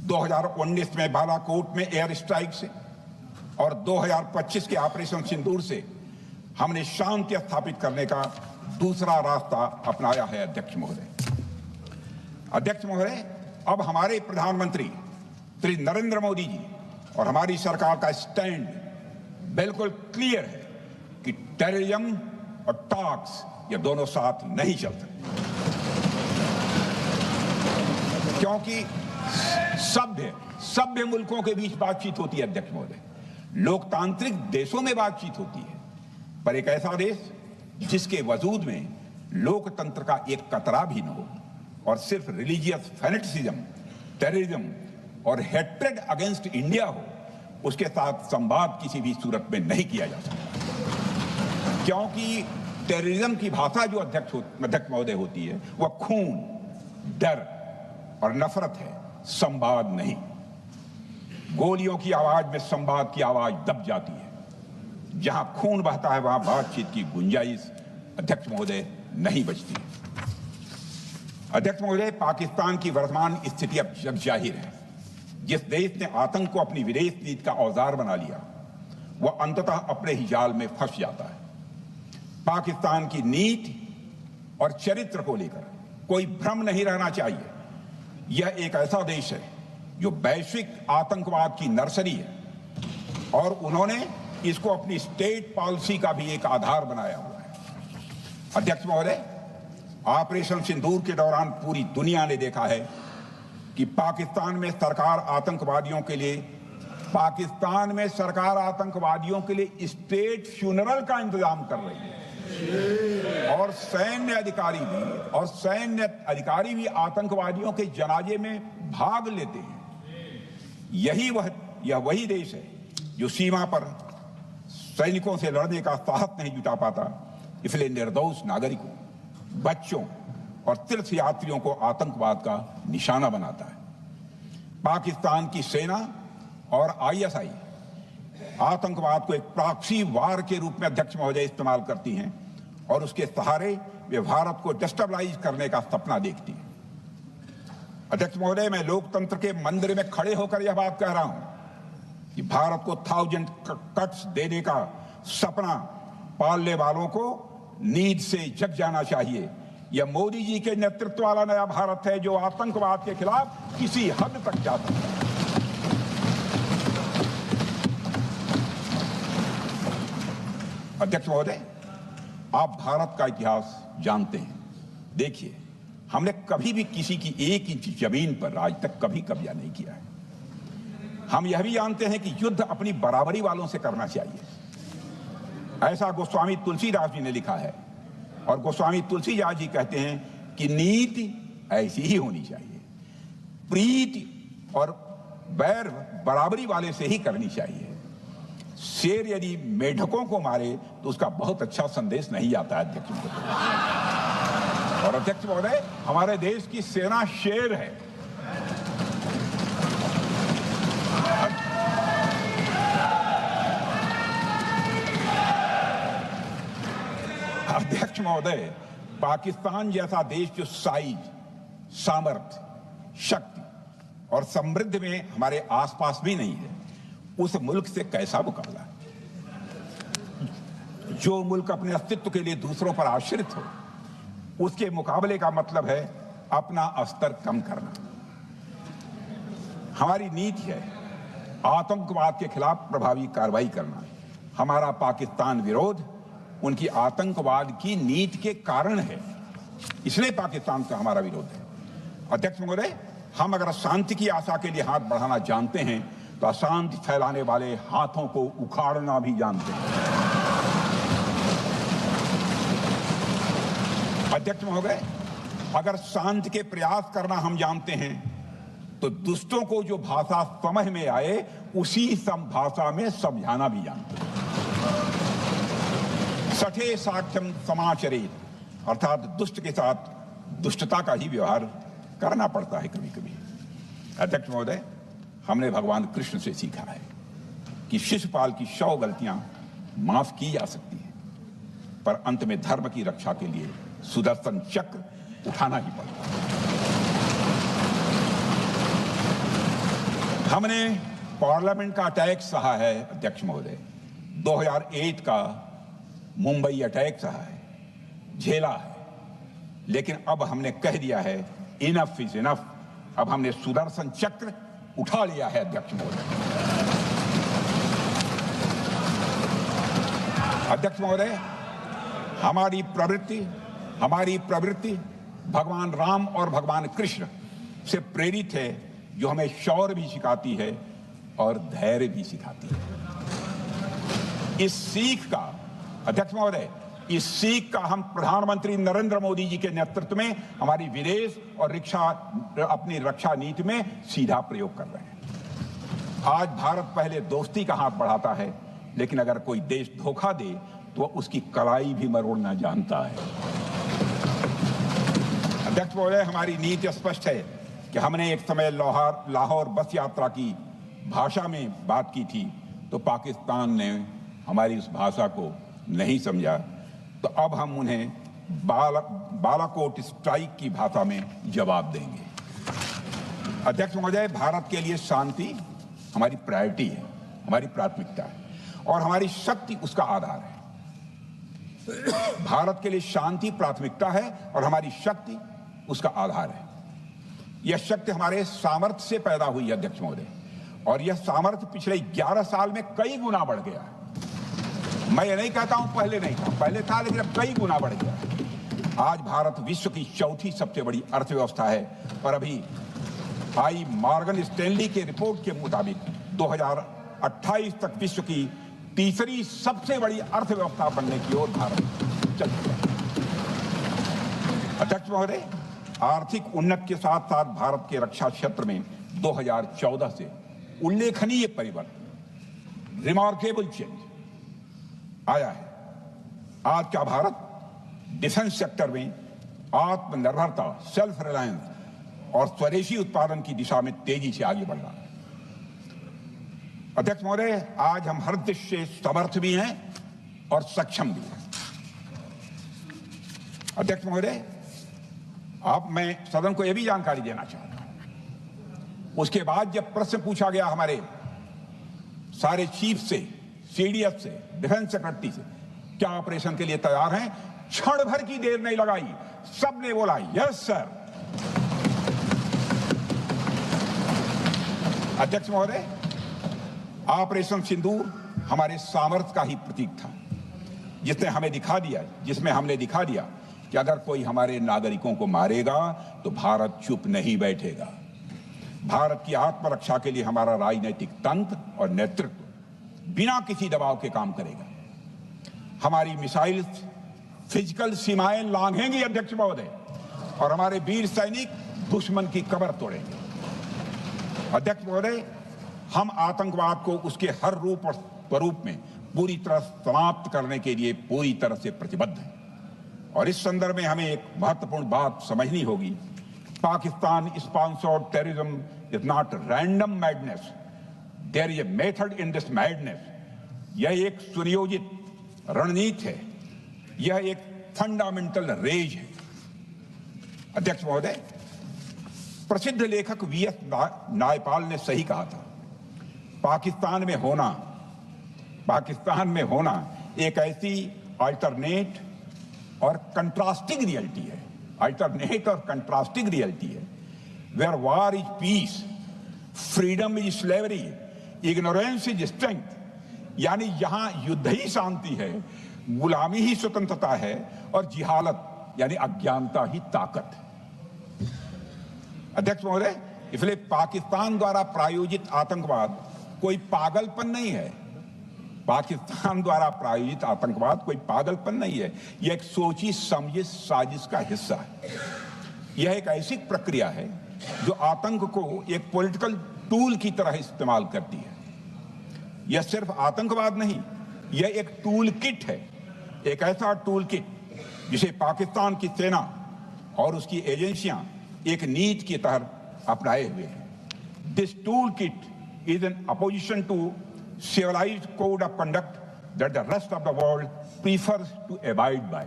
A: 2019 में बालाकोट में एयर स्ट्राइक से और 2025 के ऑपरेशन सिंदूर से हमने शांति स्थापित करने का दूसरा रास्ता अपनाया है। अध्यक्ष महोदय, अब हमारे प्रधानमंत्री श्री नरेंद्र मोदी जी और हमारी सरकार का स्टैंड बिल्कुल क्लियर है कि टेररिज्म और टॉक्स ये दोनों साथ नहीं चल सकते, क्योंकि सभ्य मुल्कों के बीच बातचीत होती है। अध्यक्ष महोदय, लोकतांत्रिक देशों में बातचीत होती है, पर एक ऐसा देश जिसके वजूद में लोकतंत्र का एक कतरा भी न हो और सिर्फ रिलीजियस फैनेटिसिज्म, टेररिज्म और हेट्रेड अगेंस्ट इंडिया हो, उसके साथ संवाद किसी भी सूरत में नहीं किया जा सकता, क्योंकि टेररिज्म की भाषा जो अध्यक्ष महोदय होती है वह खून, डर और नफरत है, संवाद नहीं। गोलियों की आवाज में संवाद की आवाज दब जाती है। जहां खून बहता है वहां बातचीत की गुंजाइश अध्यक्ष महोदय नहीं बचती। अध्यक्ष महोदय, पाकिस्तान की वर्तमान स्थिति अब जग जाहिर है। जिस देश ने आतंक को अपनी विदेश नीति का औजार बना लिया, वह अंततः अपने ही जाल में फंस जाता है। पाकिस्तान की नीति और चरित्र को लेकर कोई भ्रम नहीं रहना चाहिए। यह एक ऐसा देश है जो वैश्विक आतंकवाद की नर्सरी है, और उन्होंने इसको अपनी स्टेट पॉलिसी का भी एक आधार बनाया हुआ है। अध्यक्ष महोदय, ऑपरेशन सिंदूर के दौरान पूरी दुनिया ने देखा है कि पाकिस्तान में सरकार आतंकवादियों के लिए स्टेट फ्यूनरल का इंतजाम कर रही है, और सैन्य अधिकारी भी आतंकवादियों के जनाजे में भाग लेते हैं। यह वही देश है जो सीमा पर सैनिकों से लड़ने का साहस नहीं जुटा पाता, इसलिए निर्दोष नागरिकों, बच्चों और तीर्थ यात्रियों को आतंकवाद का निशाना बनाता है। पाकिस्तान की सेना और आईएसआई आतंकवाद को एक प्रॉक्सी वार के रूप में अध्यक्ष महोदय इस्तेमाल करती हैं, और उसके सहारे वे भारत को डिस्टेबलाइज करने का सपना देखती हैं। अध्यक्ष महोदय, मैं लोकतंत्र के मंदिर में खड़े होकर यह बात कह रहा हूं कि भारत को 1000 कट्स देने का सपना पालने वालों को नींद से जग जाना चाहिए। यह मोदी जी के नेतृत्व वाला नया भारत है जो आतंकवाद के खिलाफ किसी हद तक जा सकता है। अध्यक्ष महोदय, आप भारत का इतिहास जानते हैं। देखिए, हमने कभी भी किसी की 1 इंच जमीन पर आज तक कभी कब्जा नहीं किया है। हम यह भी जानते हैं कि युद्ध अपनी बराबरी वालों से करना चाहिए। ऐसा गोस्वामी तुलसीदास जी ने लिखा है, और गोस्वामी तुलसीदास जी कहते हैं कि नीति ऐसी ही होनी चाहिए। प्रीति और बैर बराबरी वाले से ही करनी चाहिए। शेर यदि मेढकों को मारे तो उसका बहुत अच्छा संदेश नहीं आता है अध्यक्ष महोदय। और अध्यक्ष महोदय, हमारे देश की सेना शेर है। अध्यक्ष महोदय, पाकिस्तान जैसा देश जो साइज, सामर्थ्य, शक्ति और समृद्धि में हमारे आसपास भी नहीं है, उस मुल्क से कैसा मुकाबला? जो मुल्क अपने अस्तित्व के लिए दूसरों पर आश्रित हो, उसके मुकाबले का मतलब है अपना स्तर कम करना। हमारी नीति है आतंकवाद के खिलाफ प्रभावी कार्रवाई करना। हमारा पाकिस्तान विरोध उनकी आतंकवाद की नीति के कारण है, इसलिए पाकिस्तान से हमारा विरोध है। अध्यक्ष महोदय, हम अगर शांति की आशा के लिए हाथ बढ़ाना जानते हैं तो अशांति फैलाने वाले हाथों को उखाड़ना भी जानते हैं। अध्यक्ष महोदय, अगर शांति के प्रयास करना हम जानते हैं तो दुष्टों को जो भाषा समझ में आए उसी भाषा में समझाना भी जानते हैं। सठे साक्ष्यम समाचरित, अर्थात दुष्ट के साथ दुष्टता का ही व्यवहार करना पड़ता है कभी कभी। अध्यक्ष महोदय, हमने भगवान कृष्ण से सीखा है कि शिशुपाल की 100 गलतियां माफ की जा सकती हैं, पर अंत में धर्म की रक्षा के लिए सुदर्शन चक्र उठाना ही पड़ता है। हमने पार्लियामेंट का अटैक सहा है अध्यक्ष महोदय, 2008 का मुंबई अटैक सहा है, झेला है, लेकिन अब हमने कह दिया है इनफ इज इनफ। अब हमने सुदर्शन चक्र उठा लिया है अध्यक्ष महोदय। अध्यक्ष महोदय, हमारी प्रवृत्ति भगवान राम और भगवान कृष्ण से प्रेरित है, जो हमें शौर्य भी सिखाती है और धैर्य भी सिखाती है। इस सीख का अध्यक्ष महोदय, इस सीख का हम प्रधानमंत्री नरेंद्र मोदी जी के नेतृत्व में हमारी विदेश और अपनी रक्षा नीति में सीधा प्रयोग कर रहे हैं। आज भारत पहले दोस्ती का हाथ बढ़ाता है, लेकिन अगर कोई देश धोखा दे तो उसकी कलाई भी मरोड़ना जानता है। अध्यक्ष महोदय, हमारी नीति स्पष्ट है कि हमने एक समय लाहौर बस यात्रा की भाषा में बात की थी तो पाकिस्तान ने हमारी उस भाषा को नहीं समझा, तो अब हम उन्हें बालाकोट स्ट्राइक की भाषा में जवाब देंगे। अध्यक्ष महोदय, भारत के लिए शांति हमारी प्रायोरिटी है, हमारी प्राथमिकता है और हमारी शक्ति उसका आधार है। भारत के लिए शांति प्राथमिकता है और हमारी शक्ति उसका आधार है। यह शक्ति हमारे सामर्थ्य से पैदा हुई है अध्यक्ष महोदय, और यह सामर्थ्य पिछले 11 साल में कई गुना बढ़ गया है। मैं ये नहीं कहता हूं पहले नहीं था, पहले था, लेकिन अब कई गुना बढ़ गया। आज भारत विश्व की चौथी सबसे बड़ी अर्थव्यवस्था है और अभी आई मॉर्गन स्टैनली के रिपोर्ट के मुताबिक 2028 तक विश्व की तीसरी सबसे बड़ी अर्थव्यवस्था बनने की ओर भारत चल रहा है। अध्यक्ष महोदय, आर्थिक उन्नति के साथ साथ भारत के रक्षा क्षेत्र में 2014 से उल्लेखनीय परिवर्तन, रिमार्केबल चेंज आया है। आज का भारत डिफेंस सेक्टर में आत्मनिर्भरता, सेल्फ रिलायंस और स्वदेशी उत्पादन की दिशा में तेजी से आगे बढ़ रहा है। अध्यक्ष महोदय, आज हम हर दृष्टि से समर्थ भी हैं और सक्षम भी हैं। अध्यक्ष महोदय, मैं सदन को यह भी जानकारी देना चाहता हूं, उसके बाद जब प्रश्न पूछा गया हमारे सारे चीफ से, सीडीएफ से, डिफेंस सेक्रेटरी से, क्या ऑपरेशन के लिए तैयार हैं, क्षण भर की देर नहीं लगाई, सबने बोला यस सर। अध्यक्ष महोदय, ऑपरेशन सिंदूर हमारे सामर्थ्य का ही प्रतीक था, जिसमें हमने दिखा दिया कि अगर कोई हमारे नागरिकों को मारेगा तो भारत चुप नहीं बैठेगा। भारत की आत्मरक्षा के लिए हमारा राजनीतिक तंत्र और नेतृत्व बिना किसी दबाव के काम करेगा। हमारी मिसाइल फिजिकल सीमाएं लांघेंगी अध्यक्ष महोदय, और हमारे वीर सैनिक दुश्मन की कमर तोड़ेंगे। अध्यक्ष महोदय, हम आतंकवाद को उसके हर रूप और स्वरूप में पूरी तरह समाप्त करने के लिए पूरी तरह से प्रतिबद्ध हैं। और इस संदर्भ में हमें एक महत्वपूर्ण बात समझनी होगी, Pakistan sponsored terrorism is not random madness, there is a method in this madness. यह एक सुनियोजित रणनीति है, यह एक फंडामेंटल रेज है। अध्यक्ष महोदय, प्रसिद्ध लेखक वीएस नायपाल ने सही कहा था, पाकिस्तान में होना एक ऐसी अल्टरनेट और कंट्रास्टिंग रियलिटी है, where war is peace, freedom is slavery, ignorance is strength, यानी यहां युद्ध ही शांति है, गुलामी ही स्वतंत्रता है और जिहालत यानी अज्ञानता ही ताकत है। अध्यक्ष महोदय, इसलिए पाकिस्तान द्वारा प्रायोजित आतंकवाद कोई पागलपन नहीं है। पाकिस्तान द्वारा प्रायोजित आतंकवाद कोई पागलपन नहीं है, यह एक सोची समझी साजिश का हिस्सा है। यह एक ऐसी प्रक्रिया है जो आतंक को एक पॉलिटिकल टूल की तरह इस्तेमाल करती है। यह सिर्फ आतंकवाद नहीं, यह एक टूल किट है, एक ऐसा टूल किट जिसे पाकिस्तान की सेना और उसकी एजेंसियां एक नीति के तहत अपनाए हुए हैं। This tool kit is an opposition to civilized code of conduct that the rest of the world prefers to abide by।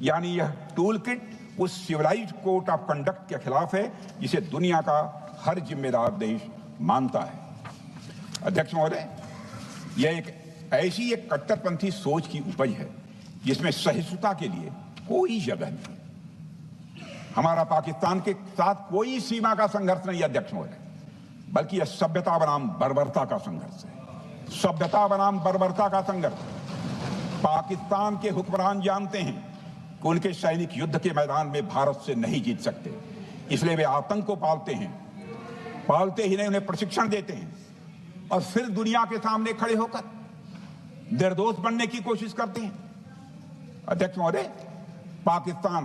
A: यानी यह टूल किट उस सिविलाइज्ड कोड ऑफ कंडक्ट के खिलाफ है जिसे दुनिया का हर जिम्मेदार देश मानता है। अध्यक्ष महोदय, यह एक ऐसी कट्टरपंथी सोच की उपज है जिसमें सहिष्णुता के लिए कोई जगह नहीं। हमारा पाकिस्तान के साथ कोई सीमा का संघर्ष नहीं है अध्यक्ष महोदय, बल्कि यह सभ्यता बनाम बर्बरता का संघर्ष है। सभ्यता बनाम बर्बरता का संघर्ष। पाकिस्तान के हुक्मरान जानते हैं कि उनके सैनिक युद्ध के मैदान में भारत से नहीं जीत सकते, इसलिए वे आतंक को पालते हैं, पालते ही नहीं उन्हें प्रशिक्षण देते हैं और फिर दुनिया के सामने खड़े होकर निर्दोष बनने की कोशिश करते हैं। अध्यक्ष महोदय, पाकिस्तान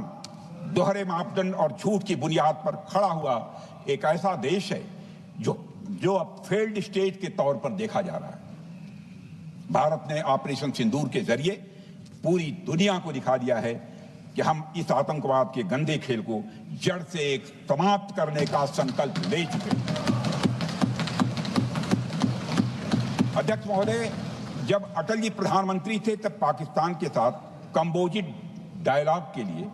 A: दोहरे मापदंड और झूठ की बुनियाद पर खड़ा हुआ एक ऐसा देश है जो अब फेल्ड स्टेट के तौर पर देखा जा रहा है। भारत ने ऑपरेशन सिंदूर के जरिए पूरी दुनिया को दिखा दिया है कि हम इस आतंकवाद के गंदे खेल को जड़ से एक समाप्त करने का संकल्प ले चुके हैं। अध्यक्ष महोदय, जब अटल जी प्रधानमंत्री थे तब पाकिस्तान के साथ कंबोजिट डायलॉग के लिए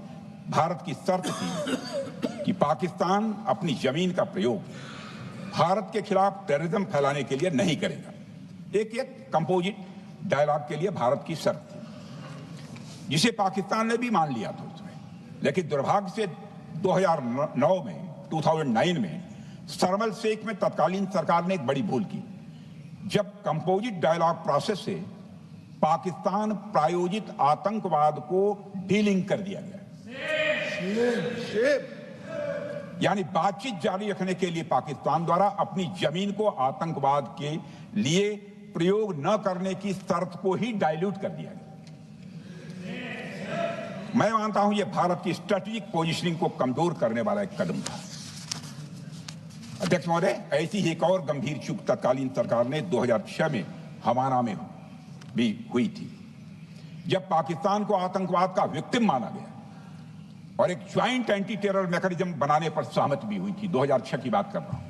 A: भारत की शर्त थी कि पाकिस्तान अपनी जमीन का प्रयोग भारत के खिलाफ टेररिज्म फैलाने के लिए नहीं करेगा। एक कंपोजिट डायलॉग के लिए भारत की शर्त थी, जिसे पाकिस्तान ने भी मान लिया था उसमें। लेकिन दुर्भाग्य से 2009 में शर्म एल शेख में तत्कालीन सरकार ने एक बड़ी भूल की, जब कंपोजिट डायलॉग प्रोसेस से पाकिस्तान प्रायोजित आतंकवाद को डीलिंक कर दिया गया। यानी बातचीत जारी रखने के लिए पाकिस्तान द्वारा अपनी जमीन को आतंकवाद के लिए प्रयोग न करने की शर्त को ही डाइल्यूट कर दिया गया। मैं मानता हूं यह भारत की स्ट्रेटेजिक पोजीशनिंग को कमजोर करने वाला एक कदम था। अध्यक्ष महोदय, ऐसी ही एक और गंभीर चूक तत्कालीन सरकार ने 2006 में हवाना में भी हुई थी, जब पाकिस्तान को आतंकवाद का विक्टिम माना गया और एक ज्वाइंट एंटी टेरर मैकेनिज्म बनाने पर सहमति भी हुई थी। 2006 की बात कर रहा हूं।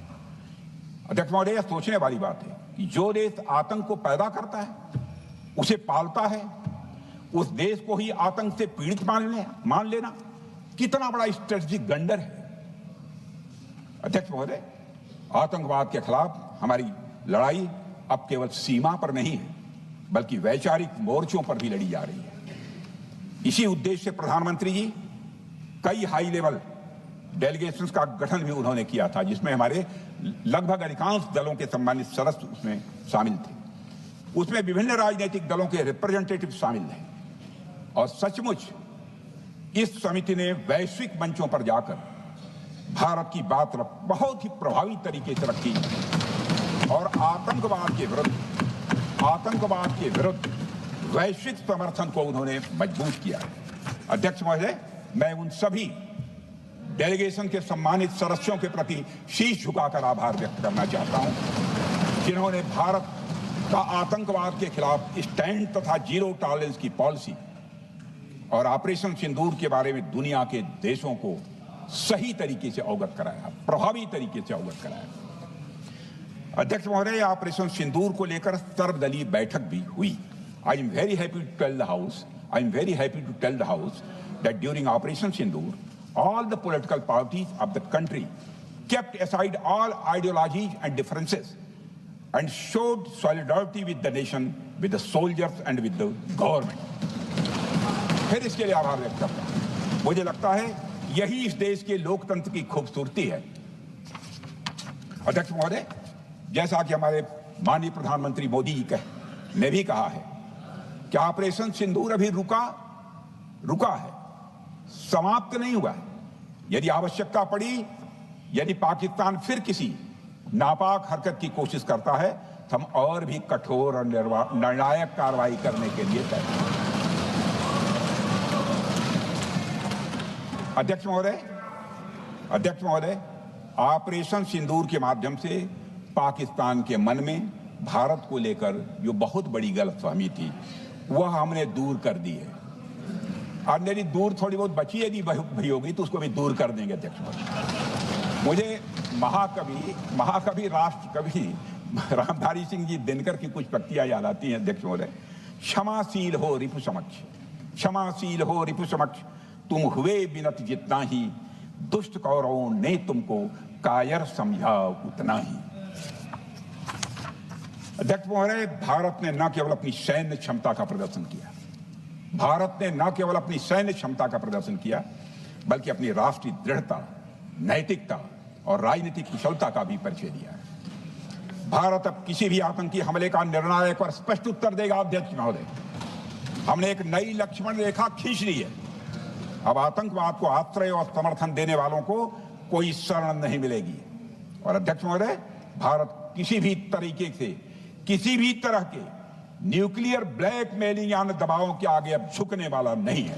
A: अध्यक्ष महोदय, यह सोचने वाली बात है कि जो देश आतंक को पैदा करता है, उसे पालता है, उस देश को ही आतंक से पीड़ित मान लेना कितना बड़ा स्ट्रेटेजिक ब्लंडर है। अध्यक्ष महोदय, आतंकवाद के खिलाफ हमारी लड़ाई अब केवल सीमा पर नहीं है, बल्कि वैचारिक मोर्चों पर भी लड़ी जा रही है। इसी उद्देश्य से प्रधानमंत्री जी कई हाई लेवल डेलीगेशंस का गठन भी उन्होंने किया था, जिसमें हमारे लगभग अधिकांश दलों के सम्मानित सदस्य उसमें शामिल थे। उसमें विभिन्न राजनीतिक दलों के रिप्रेजेंटेटिव शामिल हैं और सचमुच इस समिति ने वैश्विक मंचों पर जाकर भारत की बात बहुत ही प्रभावी तरीके से रखी और आतंकवाद के विरुद्ध वैश्विक समर्थन को उन्होंने मजबूत किया। अध्यक्ष महोदय, मैं उन सभी डेलीगेशन के सम्मानित सदस्यों के प्रति शीश झुकाकर आभार व्यक्त करना चाहता हूं, जिन्होंने भारत का आतंकवाद के खिलाफ स्टैंड तथा जीरो टॉलरेंस की पॉलिसी और ऑपरेशन सिंदूर के बारे में दुनिया के देशों को सही तरीके से अवगत कराया, प्रभावी तरीके से अवगत कराया। अध्यक्ष महोदय, ऑपरेशन सिंदूर को लेकर सर्वदलीय बैठक भी हुई। I am very happy to tell the house that during Operation Sindoor, all the political parties of the country kept aside all ideologies and differences and showed solidarity with the nation, with the soldiers and with the government. फिर इसके लिए आभार व्यक्त करता हूं। मुझे लगता है यही इस देश के लोकतंत्र की खूबसूरती है। अध्यक्ष महोदय, जैसा कि हमारे माननीय प्रधानमंत्री मोदी जी ने भी कहा है कि ऑपरेशन सिंदूर अभी रुका है, समाप्त नहीं हुआ है। यदि आवश्यकता पड़ी, यदि पाकिस्तान फिर किसी नापाक हरकत की कोशिश करता है तो हम और भी कठोर और निर्णायक कार्रवाई करने के लिए तैयार हैं। अध्यक्ष महोदय, ऑपरेशन सिंदूर के माध्यम से पाकिस्तान के मन में भारत को लेकर जो बहुत बड़ी गलतफहमी थी वह हमने दूर कर दी है। और मेरी दूर थोड़ी बहुत बची यदि भई होगी तो उसको भी दूर कर देंगे। अध्यक्ष महोदय, मुझे महाकवि राष्ट्र कवि रामधारी सिंह जी दिनकर की कुछ पंक्तियां याद आती हैं। अध्यक्ष महोदय, क्षमाशील हो रिपु समक्ष, तुम हुए बिनत जितना ही, दुष्ट कौरवों ने तुमको कायर समझा उतना ही। अध्यक्ष महोदय, भारत ने न केवल अपनी सैन्य क्षमता का प्रदर्शन किया, बल्कि अपनी राष्ट्रीय दृढ़ता, नैतिकता और राजनीतिक कुशलता का भी परिचय दिया है। भारत अब किसी भी आतंकी हमले का निर्णायक और स्पष्ट उत्तर देगा। अध्यक्ष महोदय, हमने एक नई लक्ष्मण रेखा खींच ली है। अब आतंकवाद को आश्रय और समर्थन देने वालों को कोई शरण नहीं मिलेगी। और अध्यक्ष महोदय, भारत किसी भी तरह के न्यूक्लियर ब्लैकमेलिंग या दबावों के आगे अब झुकने वाला नहीं है।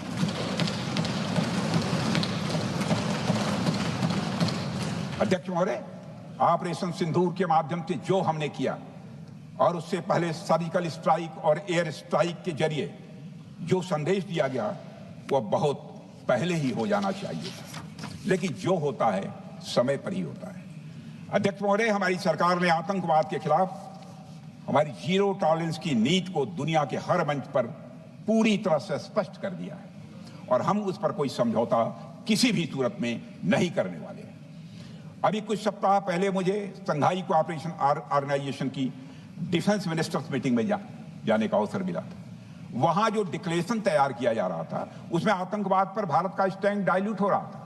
A: अध्यक्ष महोदय, ऑपरेशन सिंदूर के माध्यम से जो हमने किया और उससे पहले सर्जिकल स्ट्राइक और एयर स्ट्राइक के जरिए जो संदेश दिया गया वह बहुत पहले ही हो जाना चाहिए, लेकिन जो होता है समय पर ही होता है। अध्यक्ष महोदय, हमारी सरकार ने आतंकवाद के खिलाफ हमारी जीरो टॉलरेंस की नीति को दुनिया के हर मंच पर पूरी तरह से स्पष्ट कर दिया है और हम उस पर कोई समझौता किसी भी सूरत में नहीं करने वाले हैं। अभी कुछ सप्ताह पहले मुझे शंघाई कोऑपरेशन ऑर्गेनाइजेशन की डिफेंस मिनिस्टर्स मीटिंग में जाने का अवसर मिला था। वहां जो डिक्लेरेशन तैयार किया जा रहा था उसमें आतंकवाद पर भारत का स्टैंड डाइल्यूट हो रहा था।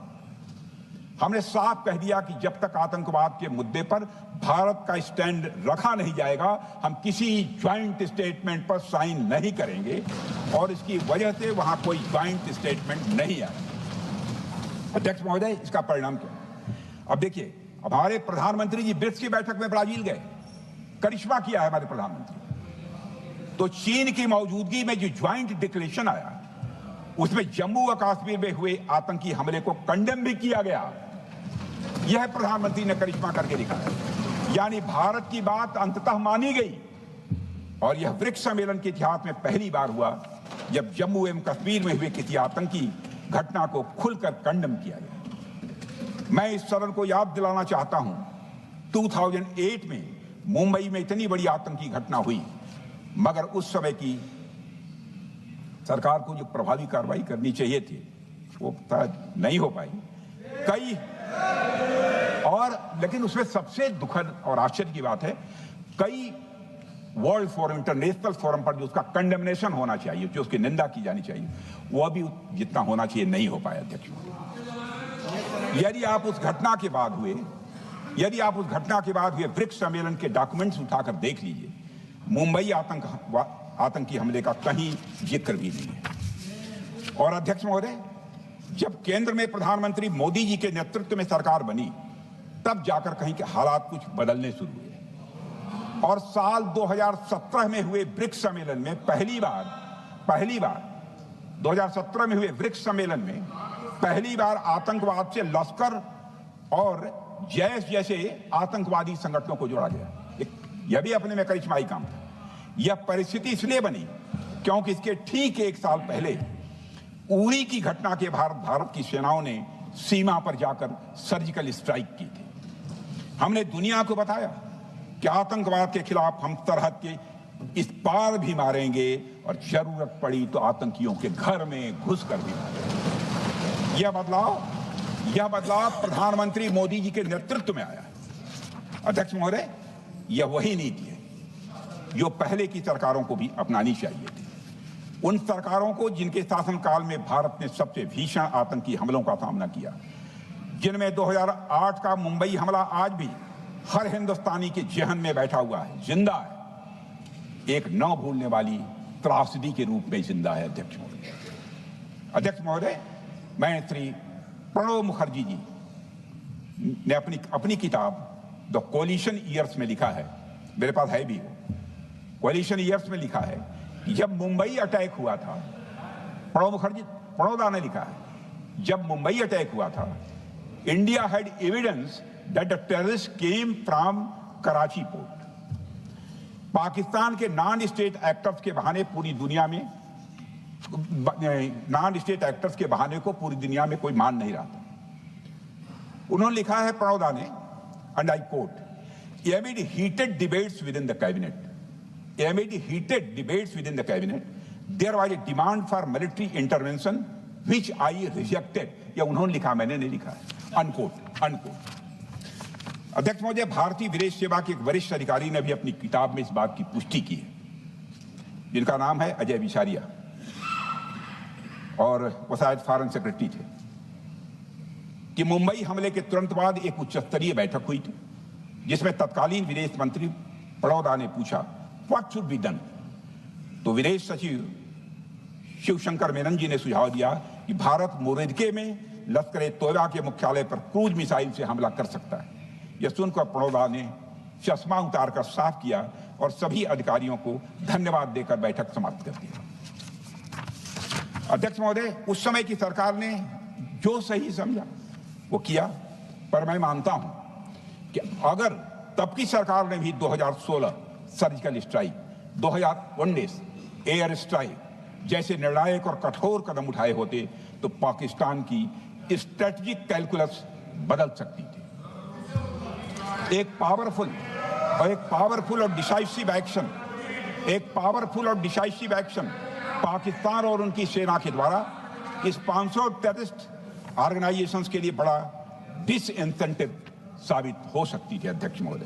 A: हमने साफ कह दिया कि जब तक आतंकवाद के मुद्दे पर भारत का स्टैंड रखा नहीं जाएगा, हम किसी ज्वाइंट स्टेटमेंट पर साइन नहीं करेंगे और इसकी वजह से वहां कोई ज्वाइंट स्टेटमेंट नहीं आया। अध्यक्ष महोदय, इसका परिणाम क्या? अब देखिए, अब हमारे प्रधानमंत्री जी ब्रिक्स की बैठक में ब्राजील गए, करिश्मा किया है हमारे प्रधानमंत्री। तो चीन की मौजूदगी में जो ज्वाइंट डिक्लेरेशन आया उसमें जम्मू और कश्मीर में हुए आतंकी हमले को कंडेम भी किया गया। यह प्रधानमंत्री ने करिश्मा करके दिखाया, यानी भारत की बात अंततः मानी गई। और यह ब्रिक्स सम्मेलन के इतिहास में पहली बार हुआ जब जम्मू एवं कश्मीर में हुए किसी आतंकी घटना को खुलकर कंडेम किया गया। मैं इस सदन को याद दिलाना चाहता हूं, 2008 में मुंबई में इतनी बड़ी आतंकी घटना हुई, मगर उस समय की सरकार को जो प्रभावी कार्रवाई करनी चाहिए थी वो नहीं हो पाई लेकिन उसमें सबसे दुखद और आश्चर्य की बात है, कई वर्ल्ड फोरम, इंटरनेशनल फोरम पर जो उसका कंडेमनेशन होना चाहिए, जो उसकी निंदा की जानी चाहिए, वह भी जितना होना चाहिए नहीं हो पाया। अध्यक्ष, यदि आप उस घटना के बाद हुए ब्रिक्स सम्मेलन के डॉक्यूमेंट्स उठाकर देख लीजिए, मुंबई आतंकी हमले का कहीं जिक्र भी नहीं है। और अध्यक्ष महोदय, जब केंद्र में प्रधानमंत्री मोदी जी के नेतृत्व में सरकार बनी तब जाकर कहीं के हालात कुछ बदलने शुरू हुए और साल 2017 में हुए ब्रिक्स सम्मेलन में पहली बार 2017 में हुए ब्रिक्स सम्मेलन में पहली बार आतंकवाद से लश्कर और जैश जैसे आतंकवादी संगठनों को जोड़ा गया। यह भी अपने में करिश्माई काम था। यह परिस्थिति इसलिए बनी क्योंकि इसके ठीक एक साल पहले उरी की घटना के भारत की सेनाओं ने सीमा पर जाकर सर्जिकल स्ट्राइक की थी। हमने दुनिया को बताया कि आतंकवाद के खिलाफ हम सरहद के इस पार भी मारेंगे और जरूरत पड़ी तो आतंकियों के घर में घुसकर भी मारेंगे। यह बदलाव यह बदलाव प्रधानमंत्री मोदी जी के नेतृत्व में आया है। अध्यक्ष महोदय, यह वही नीति है जो पहले की सरकारों को भी अपनानी चाहिए थी। उन सरकारों को जिनके शासनकाल में भारत ने सबसे भीषण आतंकी हमलों का सामना किया, जिनमें 2008 का मुंबई हमला आज भी हर हिंदुस्तानी के जहन में बैठा हुआ है, जिंदा है, एक न भूलने वाली त्रासदी के रूप में जिंदा है। अध्यक्ष महोदय, मैं श्री प्रणब मुखर्जी जी ने अपनी किताब द कोलिशन ईयर्स में लिखा है, मेरे पास है भी वो, कोलिशन ईयर्स में लिखा है कि जब मुंबई अटैक हुआ था, प्रणोदा ने लिखा है, जब मुंबई अटैक हुआ था, India had evidence that the terrorist came from Karachi port. Pakistan के नॉन स्टेट एक्टर्स के बहाने पूरी दुनिया में, नॉन स्टेट एक्टर्स के बहाने को पूरी दुनिया में कोई मान नहीं रहा था। उन्होंने लिखा है प्रणोदा ने, and I quote, amid heated debates within the cabinet, there was a demand for military intervention which I rejected. यह उन्होंने लिखा, मैंने नहीं लिखा है, अनकोट। अध्यक्ष महोदय, भारतीय विदेश सेवा के एक वरिष्ठ अधिकारी ने भी अपनी किताब में इस बात की पुष्टि की है, जिनका नाम है अजय बिसारिया, और वो शायद फॉरेन सेक्रेटरी थे, कि मुंबई हमले के तुरंत बाद एक उच्च स्तरीय बैठक हुई थी जिसमें तत्कालीन विदेश मंत्री प्रणोदा ने पूछा व्हाट शुड बी डन। तो विदेश सचिव शिवशंकर मेनन जी ने सुझाव दिया कि भारत मोरदके में लश्कर-ए-तोयबा के मुख्यालय पर क्रूज मिसाइल से हमला कर सकता है। यह सुनकर प्रणोदा ने चश्मा उतारकर साफ किया और सभी अधिकारियों को धन्यवाद देकर बैठक समाप्त कर दिया। अध्यक्ष महोदय, उस समय की सरकार ने जो सही समझा वो किया, पर मैं मानता हूं कि अगर तब की सरकार ने भी 2016 सर्जिकल स्ट्राइक, 2019 एयर स्ट्राइक जैसे निर्णायक और कठोर कदम उठाए होते तो पाकिस्तान की स्ट्रेटेजिक कैलकुलस बदल सकती थी। एक पावरफुल और डिसाइसिव एक्शन पाकिस्तान और उनकी सेना के द्वारा इस 500 टेररिस्ट ऑर्गेनाइजेशंस के लिए बड़ा डिसइंसेंटिव साबित हो सकती थी। अध्यक्ष महोदय,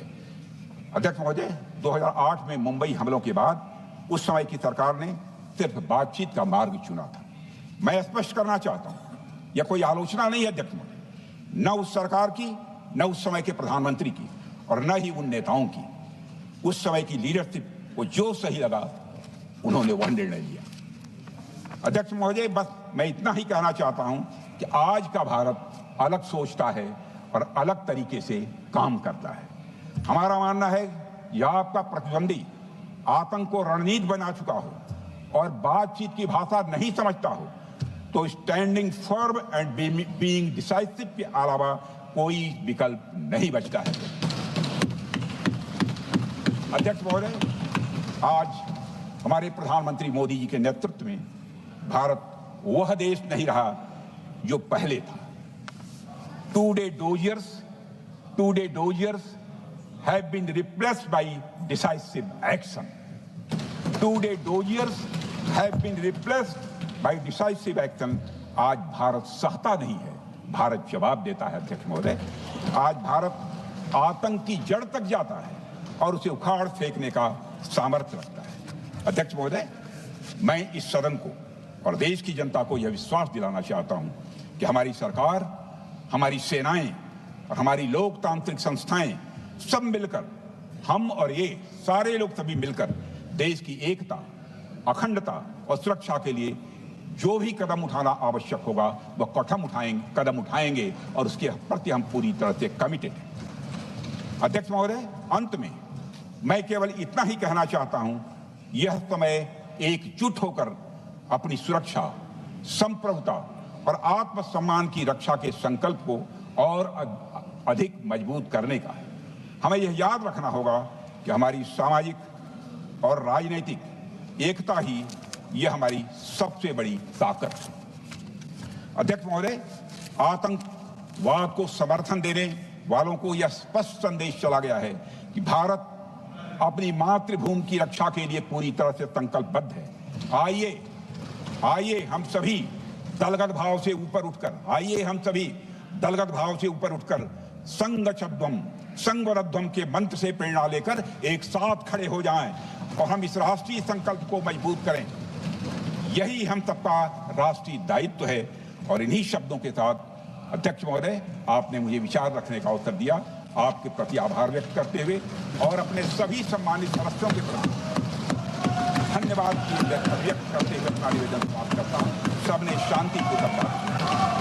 A: 2008 में मुंबई हमलों के बाद उस समय की सरकार ने सिर्फ बातचीत का मार्ग चुना था। मैं स्पष्ट करना चाहता हूं, यह कोई आलोचना नहीं है अध्यक्ष महोदय, न उस सरकार की, न उस समय के प्रधानमंत्री की, और न ही उन नेताओं की। उस समय की लीडरशिप को जो सही लगा उन्होंने वह निर्णय लिया। अध्यक्ष महोदय, बस मैं इतना ही कहना चाहता हूं कि आज का भारत अलग सोचता है और अलग तरीके से काम करता है। हमारा मानना है यह आपका प्रतिद्वंदी आतंक को रणनीति बना चुका हो और बातचीत की भाषा नहीं समझता हो तो standing firm and being decisive के अलावा कोई विकल्प नहीं बचता है। अध्यक्ष महोदय, आज हमारे प्रधानमंत्री मोदी जी के नेतृत्व में भारत वह देश नहीं रहा जो पहले था। Two-day doziers have been replaced by decisive action. Two-day doziers have been replaced by decisive action. आज भारत सहता नहीं है, भारत जवाब देता है। अध्यक्ष महोदय, आज भारत आतंक की जड़ तक जाता है और उसे उखाड़ फेंकने का सामर्थ्य रखता है। अध्यक्ष महोदय, मैं इस सदन को और देश की जनता को यह विश्वास दिलाना चाहता हूं कि हमारी सरकार, हमारी सेनाएं और हमारी लोकतांत्रिक संस्थाएं सब मिलकर, हम और ये सारे लोग सभी मिलकर देश की एकता, अखंडता और सुरक्षा के लिए जो भी कदम उठाना आवश्यक होगा वह कदम उठाएंगे और उसके प्रति हम पूरी तरह से कमिटेड हैं। अध्यक्ष महोदय, अंत में मैं केवल इतना ही कहना चाहता हूं, यह समय एकजुट होकर अपनी सुरक्षा, संप्रभुता और आत्मसम्मान की रक्षा के संकल्प को और अधिक मजबूत करने का है। हमें यह याद रखना होगा कि हमारी सामाजिक और राजनीतिक एकता ही यह हमारी सबसे बड़ी ताकत है। अध्यक्ष महोदय, आतंकवाद को समर्थन देने वालों को यह स्पष्ट संदेश चला गया है कि भारत अपनी मातृभूमि की रक्षा के लिए पूरी तरह से संकल्पबद्ध है। आइए हम सभी दलगत भाव से ऊपर उठकर, आइए हम सभी दलगत भाव से ऊपर उठकर संगच्छध्वम संगवरध्वम के मंत्र से प्रेरणा लेकर एक साथ खड़े हो जाएं और हम इस राष्ट्रीय संकल्प को मजबूत करें। यही हम सबका राष्ट्रीय दायित्व है। और इन्हीं शब्दों के साथ अध्यक्ष महोदय, आपने मुझे विचार रखने का अवसर दिया। आपके प्रति आभार व्यक्त करते हुए और अपने सभी सम्मानित सदस्यों के प्रति धन्यवाद व्यक्त करते हुए अपना निवेदन समाप्त करता हूँ। सबने शांतिपूर्वक बात की।